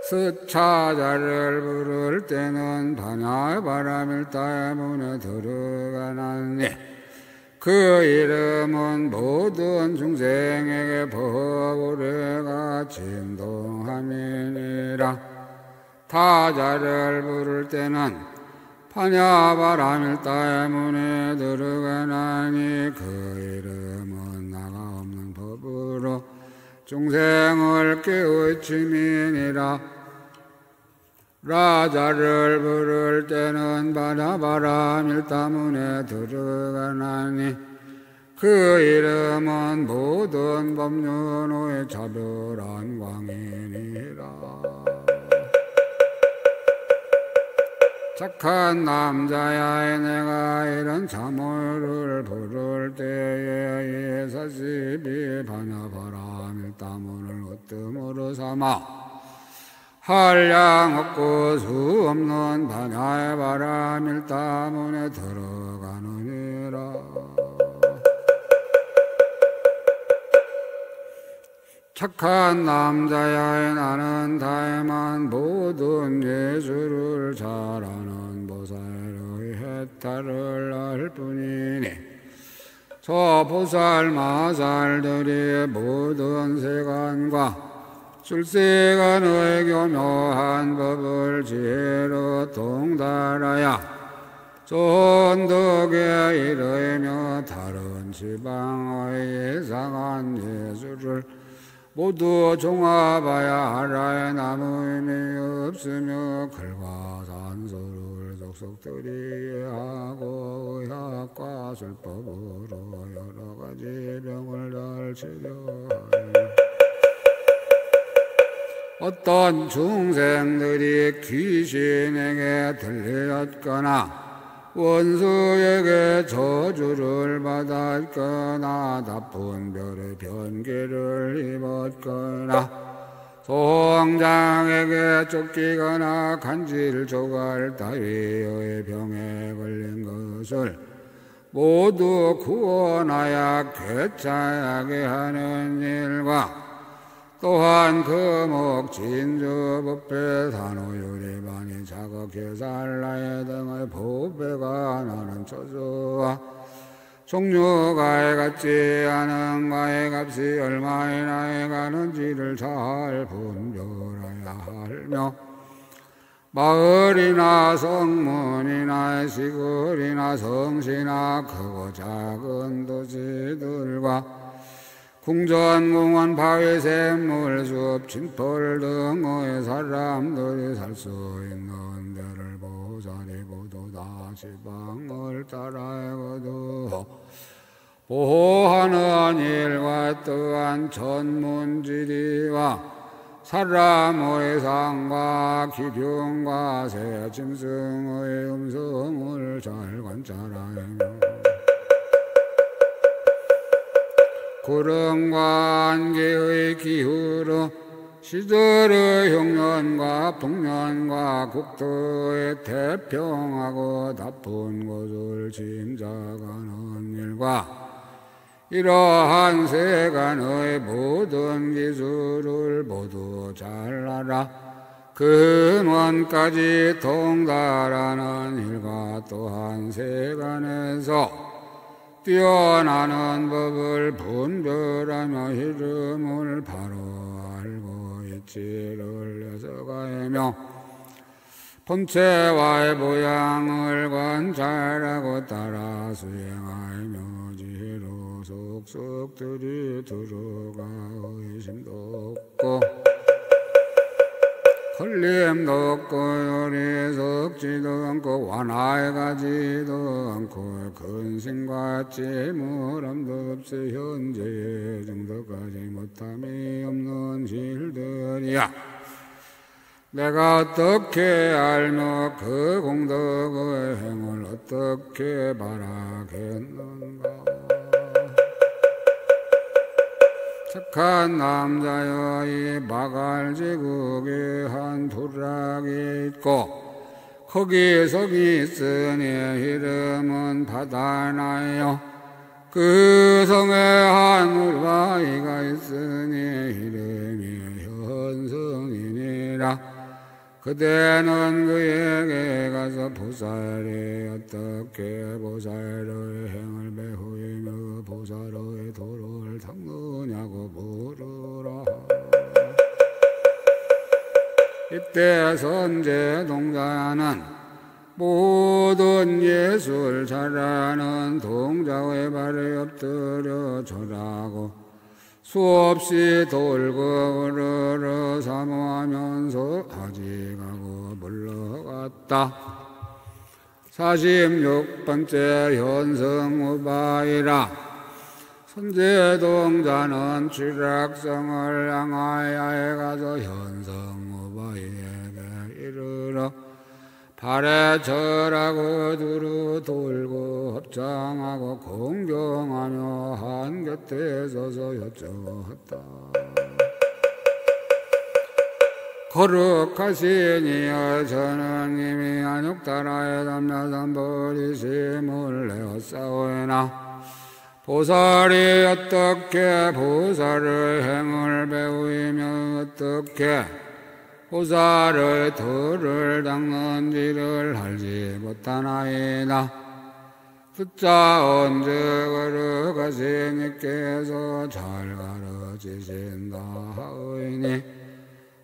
스차자를 부를 때는 반야바라 밀다의 문에 들어가나니 그 이름은 모든 중생에게 법우레가 진동함이니라. 타자를 부를 때는 반야바라 밀다의 문에 들어가나니 그 이름은 나가 없는 법으로 중생을 깨우침이니라. 라자를 부를 때는 반야바라 밀다 문에 들어가나니 그 이름은 모든 법륜의 차별한 광이니라. 착한 남자야 내가 이런 참호를 부를 때에 예사시비 반야바라 밀다 문을 으뜸으로 삼아 한량 없고 수 없는 반야바라 밀다 문에 들어가느니라. 착한 남자야 나는 다만 모든 예술을 잘하는 보살의 해탈을 할 뿐이니 저 보살 마살들이 모든 세간과 출세간의 교묘한 법을 지혜로 통달하여 존덕에 이르며 다른 지방의 예상한 예술을 모두 종합하여 하라에 아무 의미 없으며 글과 산소를 속속들이 하고 의학과 술법으로 여러 가지 병을 잘 치료하니 어떤 중생들이 귀신에게 들렸거나 원수에게 저주를 받았거나 나쁜 별의 변기를 입었거나 동장에게 쫓기거나 간질 조갈 따위의 병에 걸린 것을 모두 구원하여 괴짜하게 하는 일과 또한 금옥 진주 법배 산호유리반이 자극해 살라의 등의 보배가 나는 처소와 종류가 같지 않은 과의 값이 얼마이나 가는지를 잘 분별해야 할며 마을이나 성문이나 시골이나 성시나 크고 작은 도시들과 궁전, 바위, 샘물, 숲, 진포를 등의 사람들이 살 수 있는 데를 보살이고도 다 지방을 따라가도 보호하는 일과 또한 전문지리와 사람의 상과 기둥과 새 짐승의 음성을 잘 관찰하며 구름과 안개의 기후로 시절의 흉년과 풍년과 국토의 태평하고 나쁜 것을 짐작하는 일과 이러한 세간의 모든 기술을 모두 잘 알아 근원까지 통달하는 일과 또한 세간에서 뛰어나는 법을 분별하며 이름을 바로 알고 있지를 녀석하며 본체와의 모양을 관찰하고 따라 수행하며 지혜로 속속들이 들어가 의심도 없고 걸림도 없고 요리 섞지도 않고 완화해 가지도 않고 근심과 찌물함도 없이 현재의 정도까지 못함이 없는 일들이야. 내가 어떻게 알며 그 공덕의 행을 어떻게 바라겠는가. 착한 남자여 이 마갈지국에 한 부락이 있고 거기 성이 있으니 이름은 바다나요. 그 성에 한 울바이가 있으니 이름이 현성이니라. 그대는 그에게 가서 보살이 어떻게 보살의 행을 배우이며 보살의 도를 닦느냐고 물으라. 이때 선제동자는 모든 예술 잘하는 동자의 발에 엎드려 절하고 수없이 돌고 으르르 사모하면서 하직하고 물러갔다. 46번째 현성우바이라. 선제동자는 취락성을 향하여 가서 현성우바이에게 이르러 발에 절하고 두루 돌고 합장하고 공경하며 한 곁에 서서 여쭈었다. 거룩하시니여 저는 이미 안욕따라에 담야산 버리심을 내었사오나 보살이 어떻게 보살의 행을 배우이며 어떻게 보살의 도를 닦는지를 알지 못하나이다. 듣자 언제 거룩하시니께서 잘 가르치신다 하오이니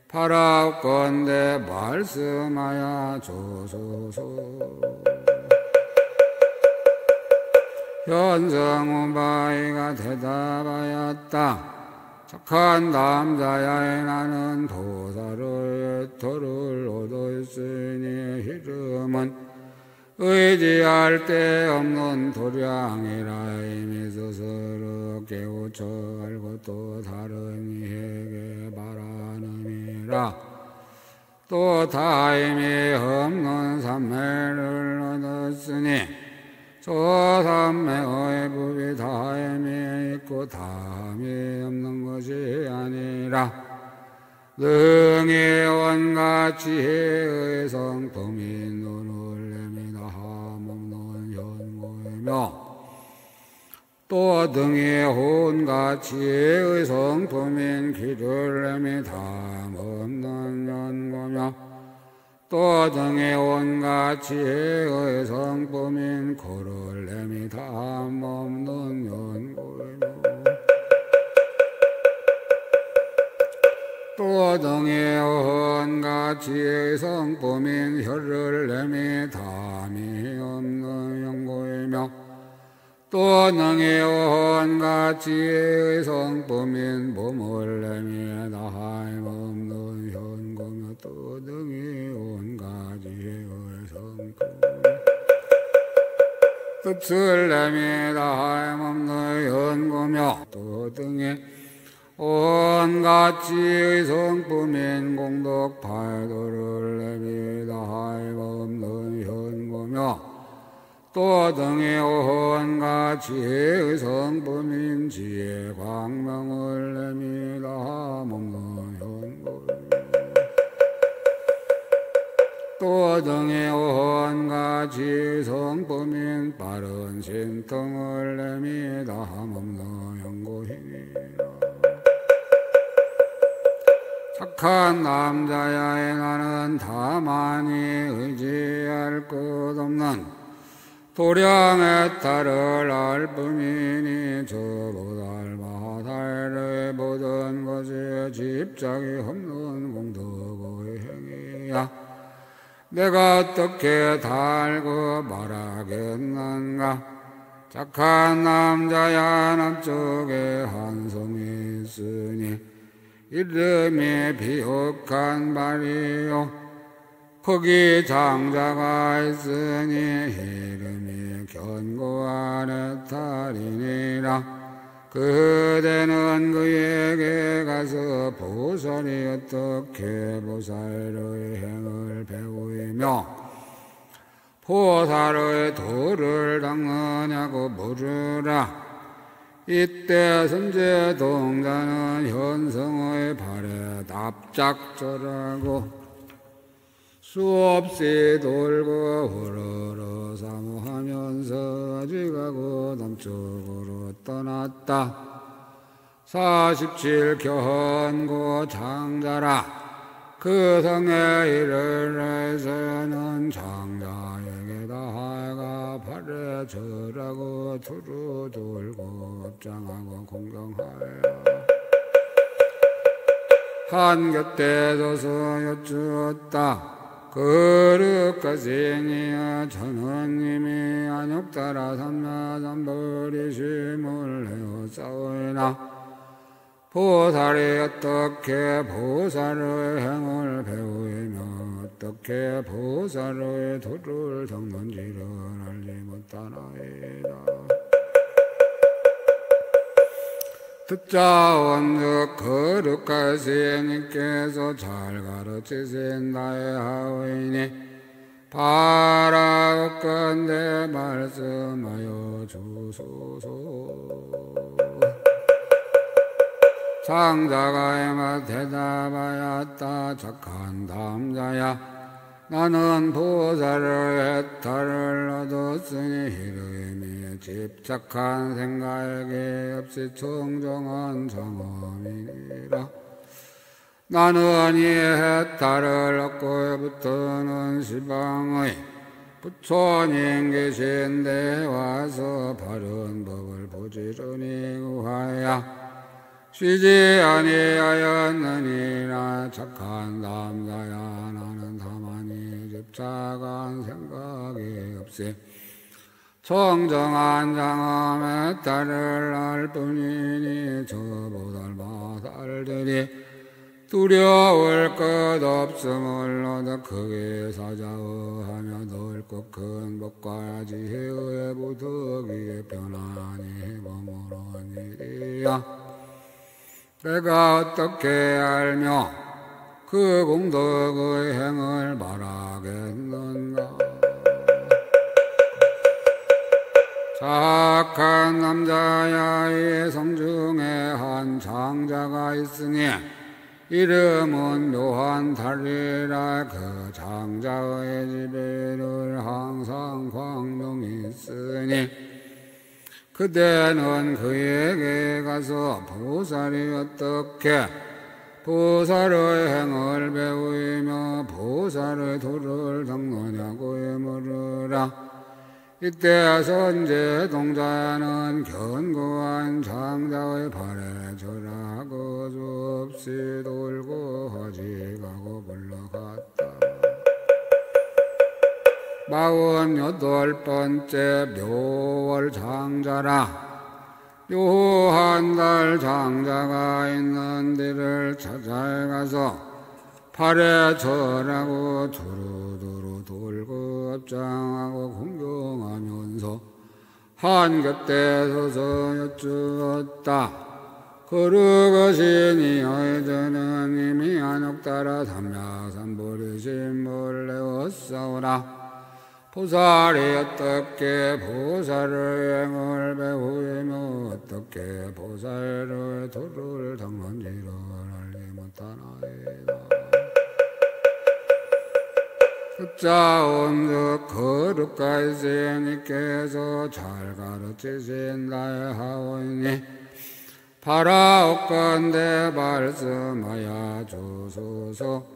바라옵건대 말씀하여 주소서. 현성우바이가 대답하였다. 착한 남자야 나는 보살의 도를 얻어있으니 이름은 의지할 데 없는 도량이라. 이미 스스로 깨우쳐 알고 또 다른 이에게 말하느니라. 또 다임이 없는 삼매를 얻었으니 저 삼매의 법이 다임이 있고 다함이 없는 것이 아니라. 등의 온갖 지혜의 성품인 눈을 내미다 몸는 현고이며 또 등의 온갖 지혜의 성품인 귀를 내미다 몸는 연고며 또 등의 온갖 지혜의 성품인 코를 내미다 몸는 연고이며 또 등의 온갖 지혜의 성품인 혀를 내미 담이 없는 연고이며 또 등의 온갖 지혜의 성품인 몸을 내미 다함 없는 현고며 또 등의 온갖 지혜의 성품 뜻을 내미 다함 없는 현고며 또 등의 온갖 지혜의 성품인 공덕 팔도를 내미다 없는 현고며 또 등의 온갖 지혜의 성품인 지혜 광명을 내미다 없는 현고며 또 등의 온갖 지혜의 성품인 빠른 신통을 내미다 없는 현고이니라. 착한 남자야의 나는 다만이 의지할 것 없는 도량의 탈을 알 뿐이니 저보다 마달의 모든 것에 집착이 없는 공덕의 행위야. 내가 어떻게 달고 말하겠는가. 착한 남자야 남쪽에 한 성이 있으니 이름이 비옥한 발이요 거기 장자가 있으니 이름이 견고한 해탈이니라. 그대는 그에게 가서 보살이 어떻게 보살의 행을 배우이며 보살의 도를 닦느냐고 물으라. 이때 선제 동자는 현성의 발에 납작절하고 수없이 돌고 후루루 사모하면서 지가고 남쪽으로 떠났다. 47 견고 장자라. 그 성에 이르러서는 장자에게 다가 발에 절하고 두루 돌고 업장하고 공경하여 한 곁에 서서 여쭈었다. 거룩하시니여 전원님이 안욕따라 삼야삼버리심을 내어싸우이나. 보살이 어떻게 보살의 행을 배우이며 어떻게 보살의 도를 닦는지를 알지 못하나이다. 듣자 원즉 거룩하신 이께서 잘 가르치신 나의 하오이니 바라건대 말씀하여 주소서. 장자가 에마 대답하였다. 착한 남자야 나는 보살의 해탈을 얻었으니 이름이 집착한 생각에 없이 청정한 정엄이니라. 나는 이 해탈을 얻고부터는 시방의 부처님 계신 데 와서 바른 법을 부지런히 구하여 쉬지 아니하였느니라. 착한 남자야 나는 다만이 집착한 생각이 없이 청정한 장엄의 탈을 알 뿐이니 저보다 마살들이 두려울 것 없음을 얻어 크게 사자하며 넓고 큰 법과 지혜의 부득이에 편안히 머무는 일이야. 내가 어떻게 알며 그 공덕의 행을 말하겠는가. 착한 남자야 이 성중에 한 장자가 있으니 이름은 묘한 달이라 그 장자의 집에를 항상 광명이 있으니 그대는 그에게 가서 보살이 어떻게 보살의 행을 배우며 보살의 도를 닦느냐고 물으라. 이때 선제 동자는 견고한 장자의 발에 절하고 줍시 돌고 허지가고 불러갔다. 48번째 묘월 장자라. 묘한 달 장자가 있는 데를 찾아가서 발에 절하고 두루두루 돌고 업장하고 공경하면서 한 곁에 서서 여쭈었다. 거룩하시니 어제는 이미 안욕 따라 삼야삼보리심을 내었사오라. 보살이 어떻게 보살의 행을 배우며 어떻게 보살의 도를 닦는지를 알지 못하나이다. 숫자온즉 거룩하시니께서 잘 가르치신 나의 하오이니 바라옵건대 말씀하여 주소서.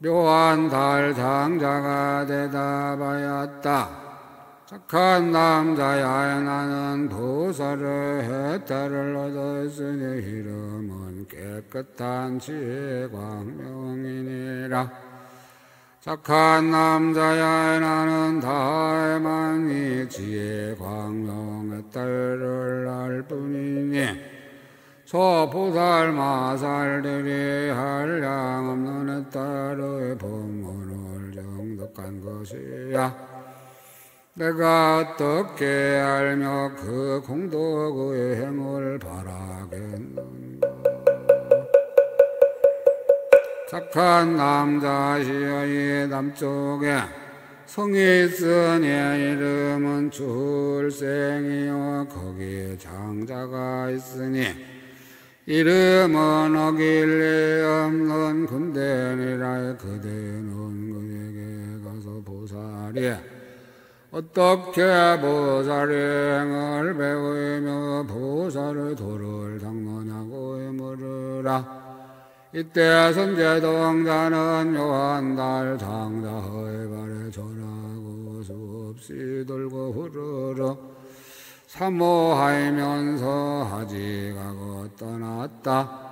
묘한 달 장자가 대답하였다. 착한 남자야, 나는 보살의 혜택을 얻었으니 이름은 깨끗한 지혜 광명이니라. 착한 남자야, 나는 다만 이 지혜 광명의 혜택을 알 뿐이니 저 보살 마살들이 한량없는 혜택의 법문을 정독한 것이야. 내가 어떻게 알며 그 공덕의 행을 바라겠는가. 착한 남자시의 남쪽에 성이 있으니 이름은 출생이요 거기에 장자가 있으니 이름은 어길 리 없는 군대니라. 그대는 그에게 가서 보살이 어떻게 보살의 행을 배우며 보살의 도를 닦느냐고 물으라. 이때 선제동자는 묘한 달 장자의 발에 절하고 수없이 돌고 후루룩 사모하면서 하지가고 떠났다.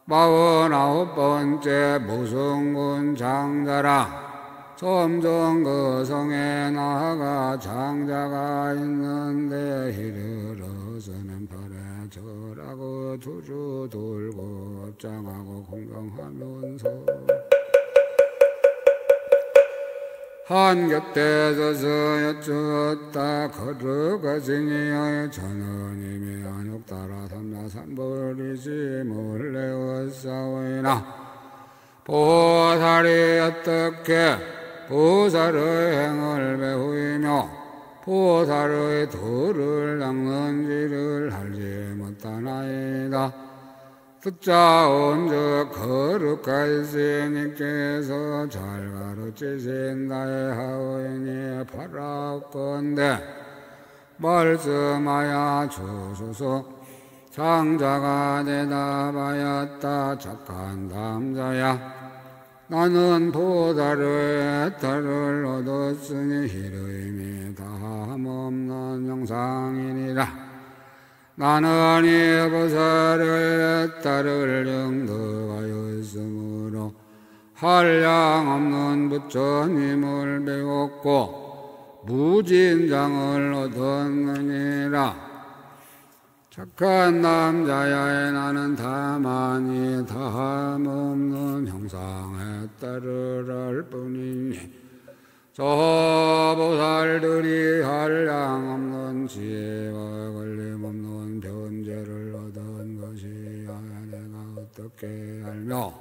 49번째 무승군 장자라. 점점 그 성에 나아가 장자가 있는데 이르러서는 발에 절하고 두루 돌고 업장하고 공경하면서 한 곁에 서서 여쭈었다. 거룩하시니여, 저는 이미 안욕 따라 삼야삼보리심을 내었사오이나 보살이 어떻게 보살의 행을 배우며 보살의 도를 닦는지를 알지 못하나이다. 숫자온즉 거룩하시니께서 잘 가르치신 나의 하오이니 바라옵건대 말씀하여 주소서. 장자가 대답하였다. 착한 남자야, 나는 보살의 혜택을 얻었으니 이름이 다함없는 영상이니라. 나는 이 보살의 혜택을 정득하였으므로 한량없는 부처님을 배웠고 무진장을 얻었느니라. 착한 남자야, 나는 다만 이 다함없는 형상의 혜택을 알 뿐이니 저 보살들이 한량없는 지혜와 걸림없는 변제를 얻은 것이야. 내가 어떻게 알며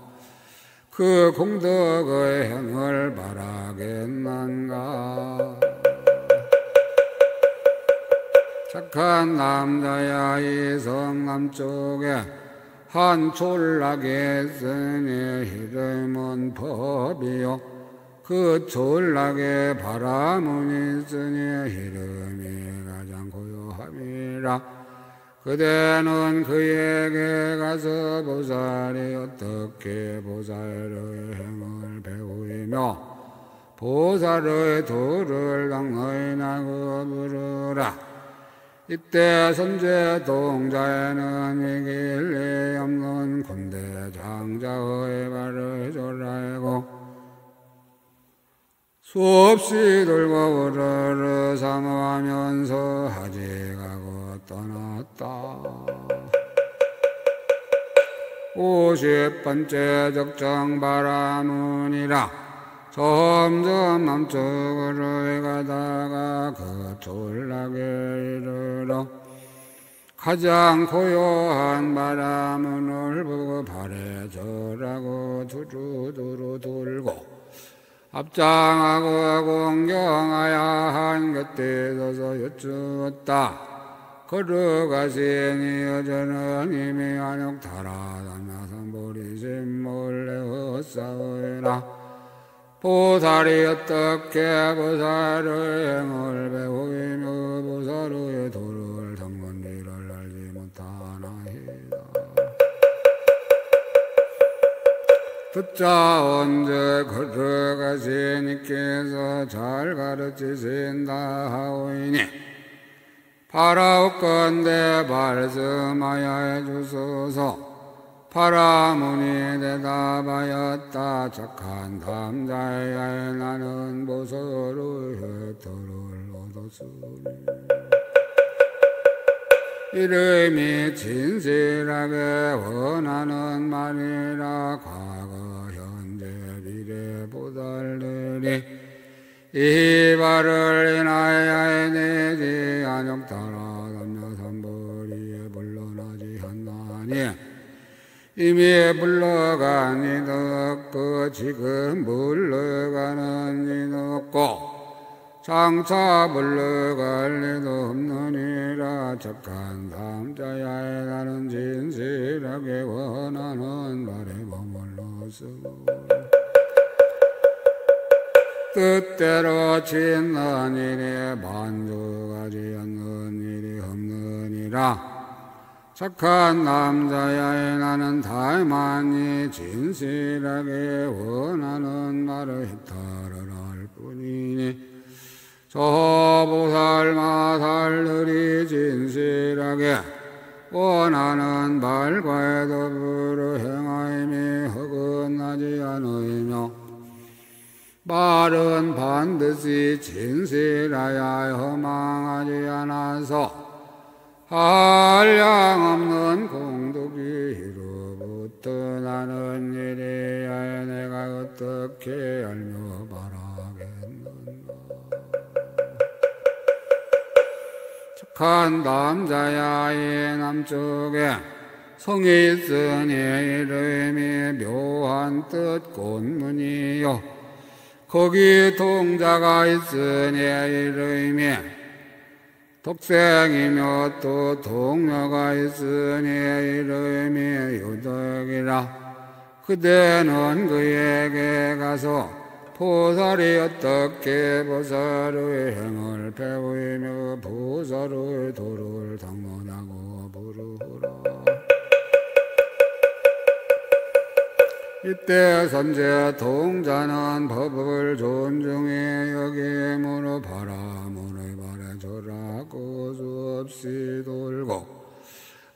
그 공덕의 행을 바라겠는가. 착한 남자야, 이 성 남쪽에 한 졸락에 쓰니 이름은 법이요 그 졸락에 바람은 있으니 이름이 가장 고요함이라. 그대는 그에게 가서 보살이 어떻게 보살의 행을 배우이며 보살의 도를 당너희나고 물으라. 이때 선제 동자에는 이길 리 없는 군대 장자의 발을 졸라이고 수없이 돌고 우르르 사모하면서 하직하고 떠났다. 50번째 적정 바라문이라. 점점 남쪽으로 가다가 그 졸락에 이르러 가장 고요한 바라문을 보고 발에 절하고 두루두루 돌고 앞장하고 공경하여 한 곁에 서서 여쭈었다. 걸어가시니 여전은 이미 안욕타라 담야선보리심 몰래 헛사오이라. 보살이 어떻게 보살의 행을 배우이며 보살의 도를 당건지를 알지 못하나이다. 듣자 언제 걸어가시니께서 잘 가르치신다 하오이니 바라옵건대 말씀하여 해주소서. 바라문이 대답하였다. 착한 남자야 나는 보살의 도를 얻었으니 이름이 진실하게 원하는 말이라. 과거 현재 미래 보살들이 이 발을 인하여 내지 안욕타라 담야삼보리에 물러나지 않나니 이미 물러간 이도 없고 지금 물러가는 이도 없고 장차 물러갈 이도 없느니라. 착한 남자야 나는 진실하게 원하는 말에 머물러서 뜻대로 짓는 일에 만족하지 않는 일이 없느니라. 착한 남자야 나는 다만이 진실하게 원하는 말을 해탈을 할 뿐이니 저 보살 마살들이 진실하게 원하는 말과 더불어 행하임이 허건하지 않으며 말은 반드시 진실하여 허망하지 않아서 한량없는 공덕이 이로부터 나는 이래야 내가 어떻게 알며 바라겠는가. 착한 남자야 이 남쪽에 성이 있으니 이름이 묘한 뜻 곤문이요 거기 동자가 있으니 이름이 독생이며 또 동료가 있으니 이름이 유덕이라. 그대는 그에게 가서 보살이 어떻게 보살의 행을 배우이며 보살의 도를 당론하고 부르라. 이때 선제 동자는 법을 존중해 여김으로 바라문의 발에 절하고 수없이 돌고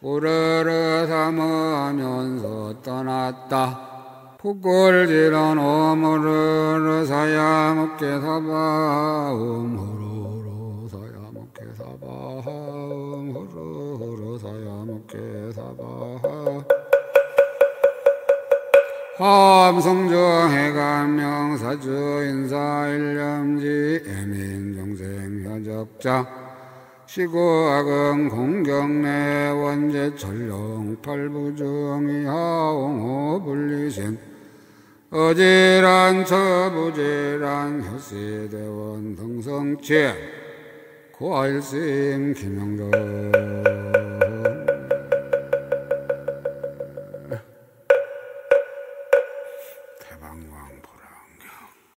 우르르 사모하면서 떠났다. 북골 지른 오무르르 사야목게 사바음 후루루 사야목게 사바음 후루루 사야목게 사바하 함성정해간명 사주 인사일념지 애민정생 현적자 시고악은 공경내 원제 철룡 팔부정이 하옹호 분리신 어지란 처부지란 혈시대원 등성치 고아일심 김영조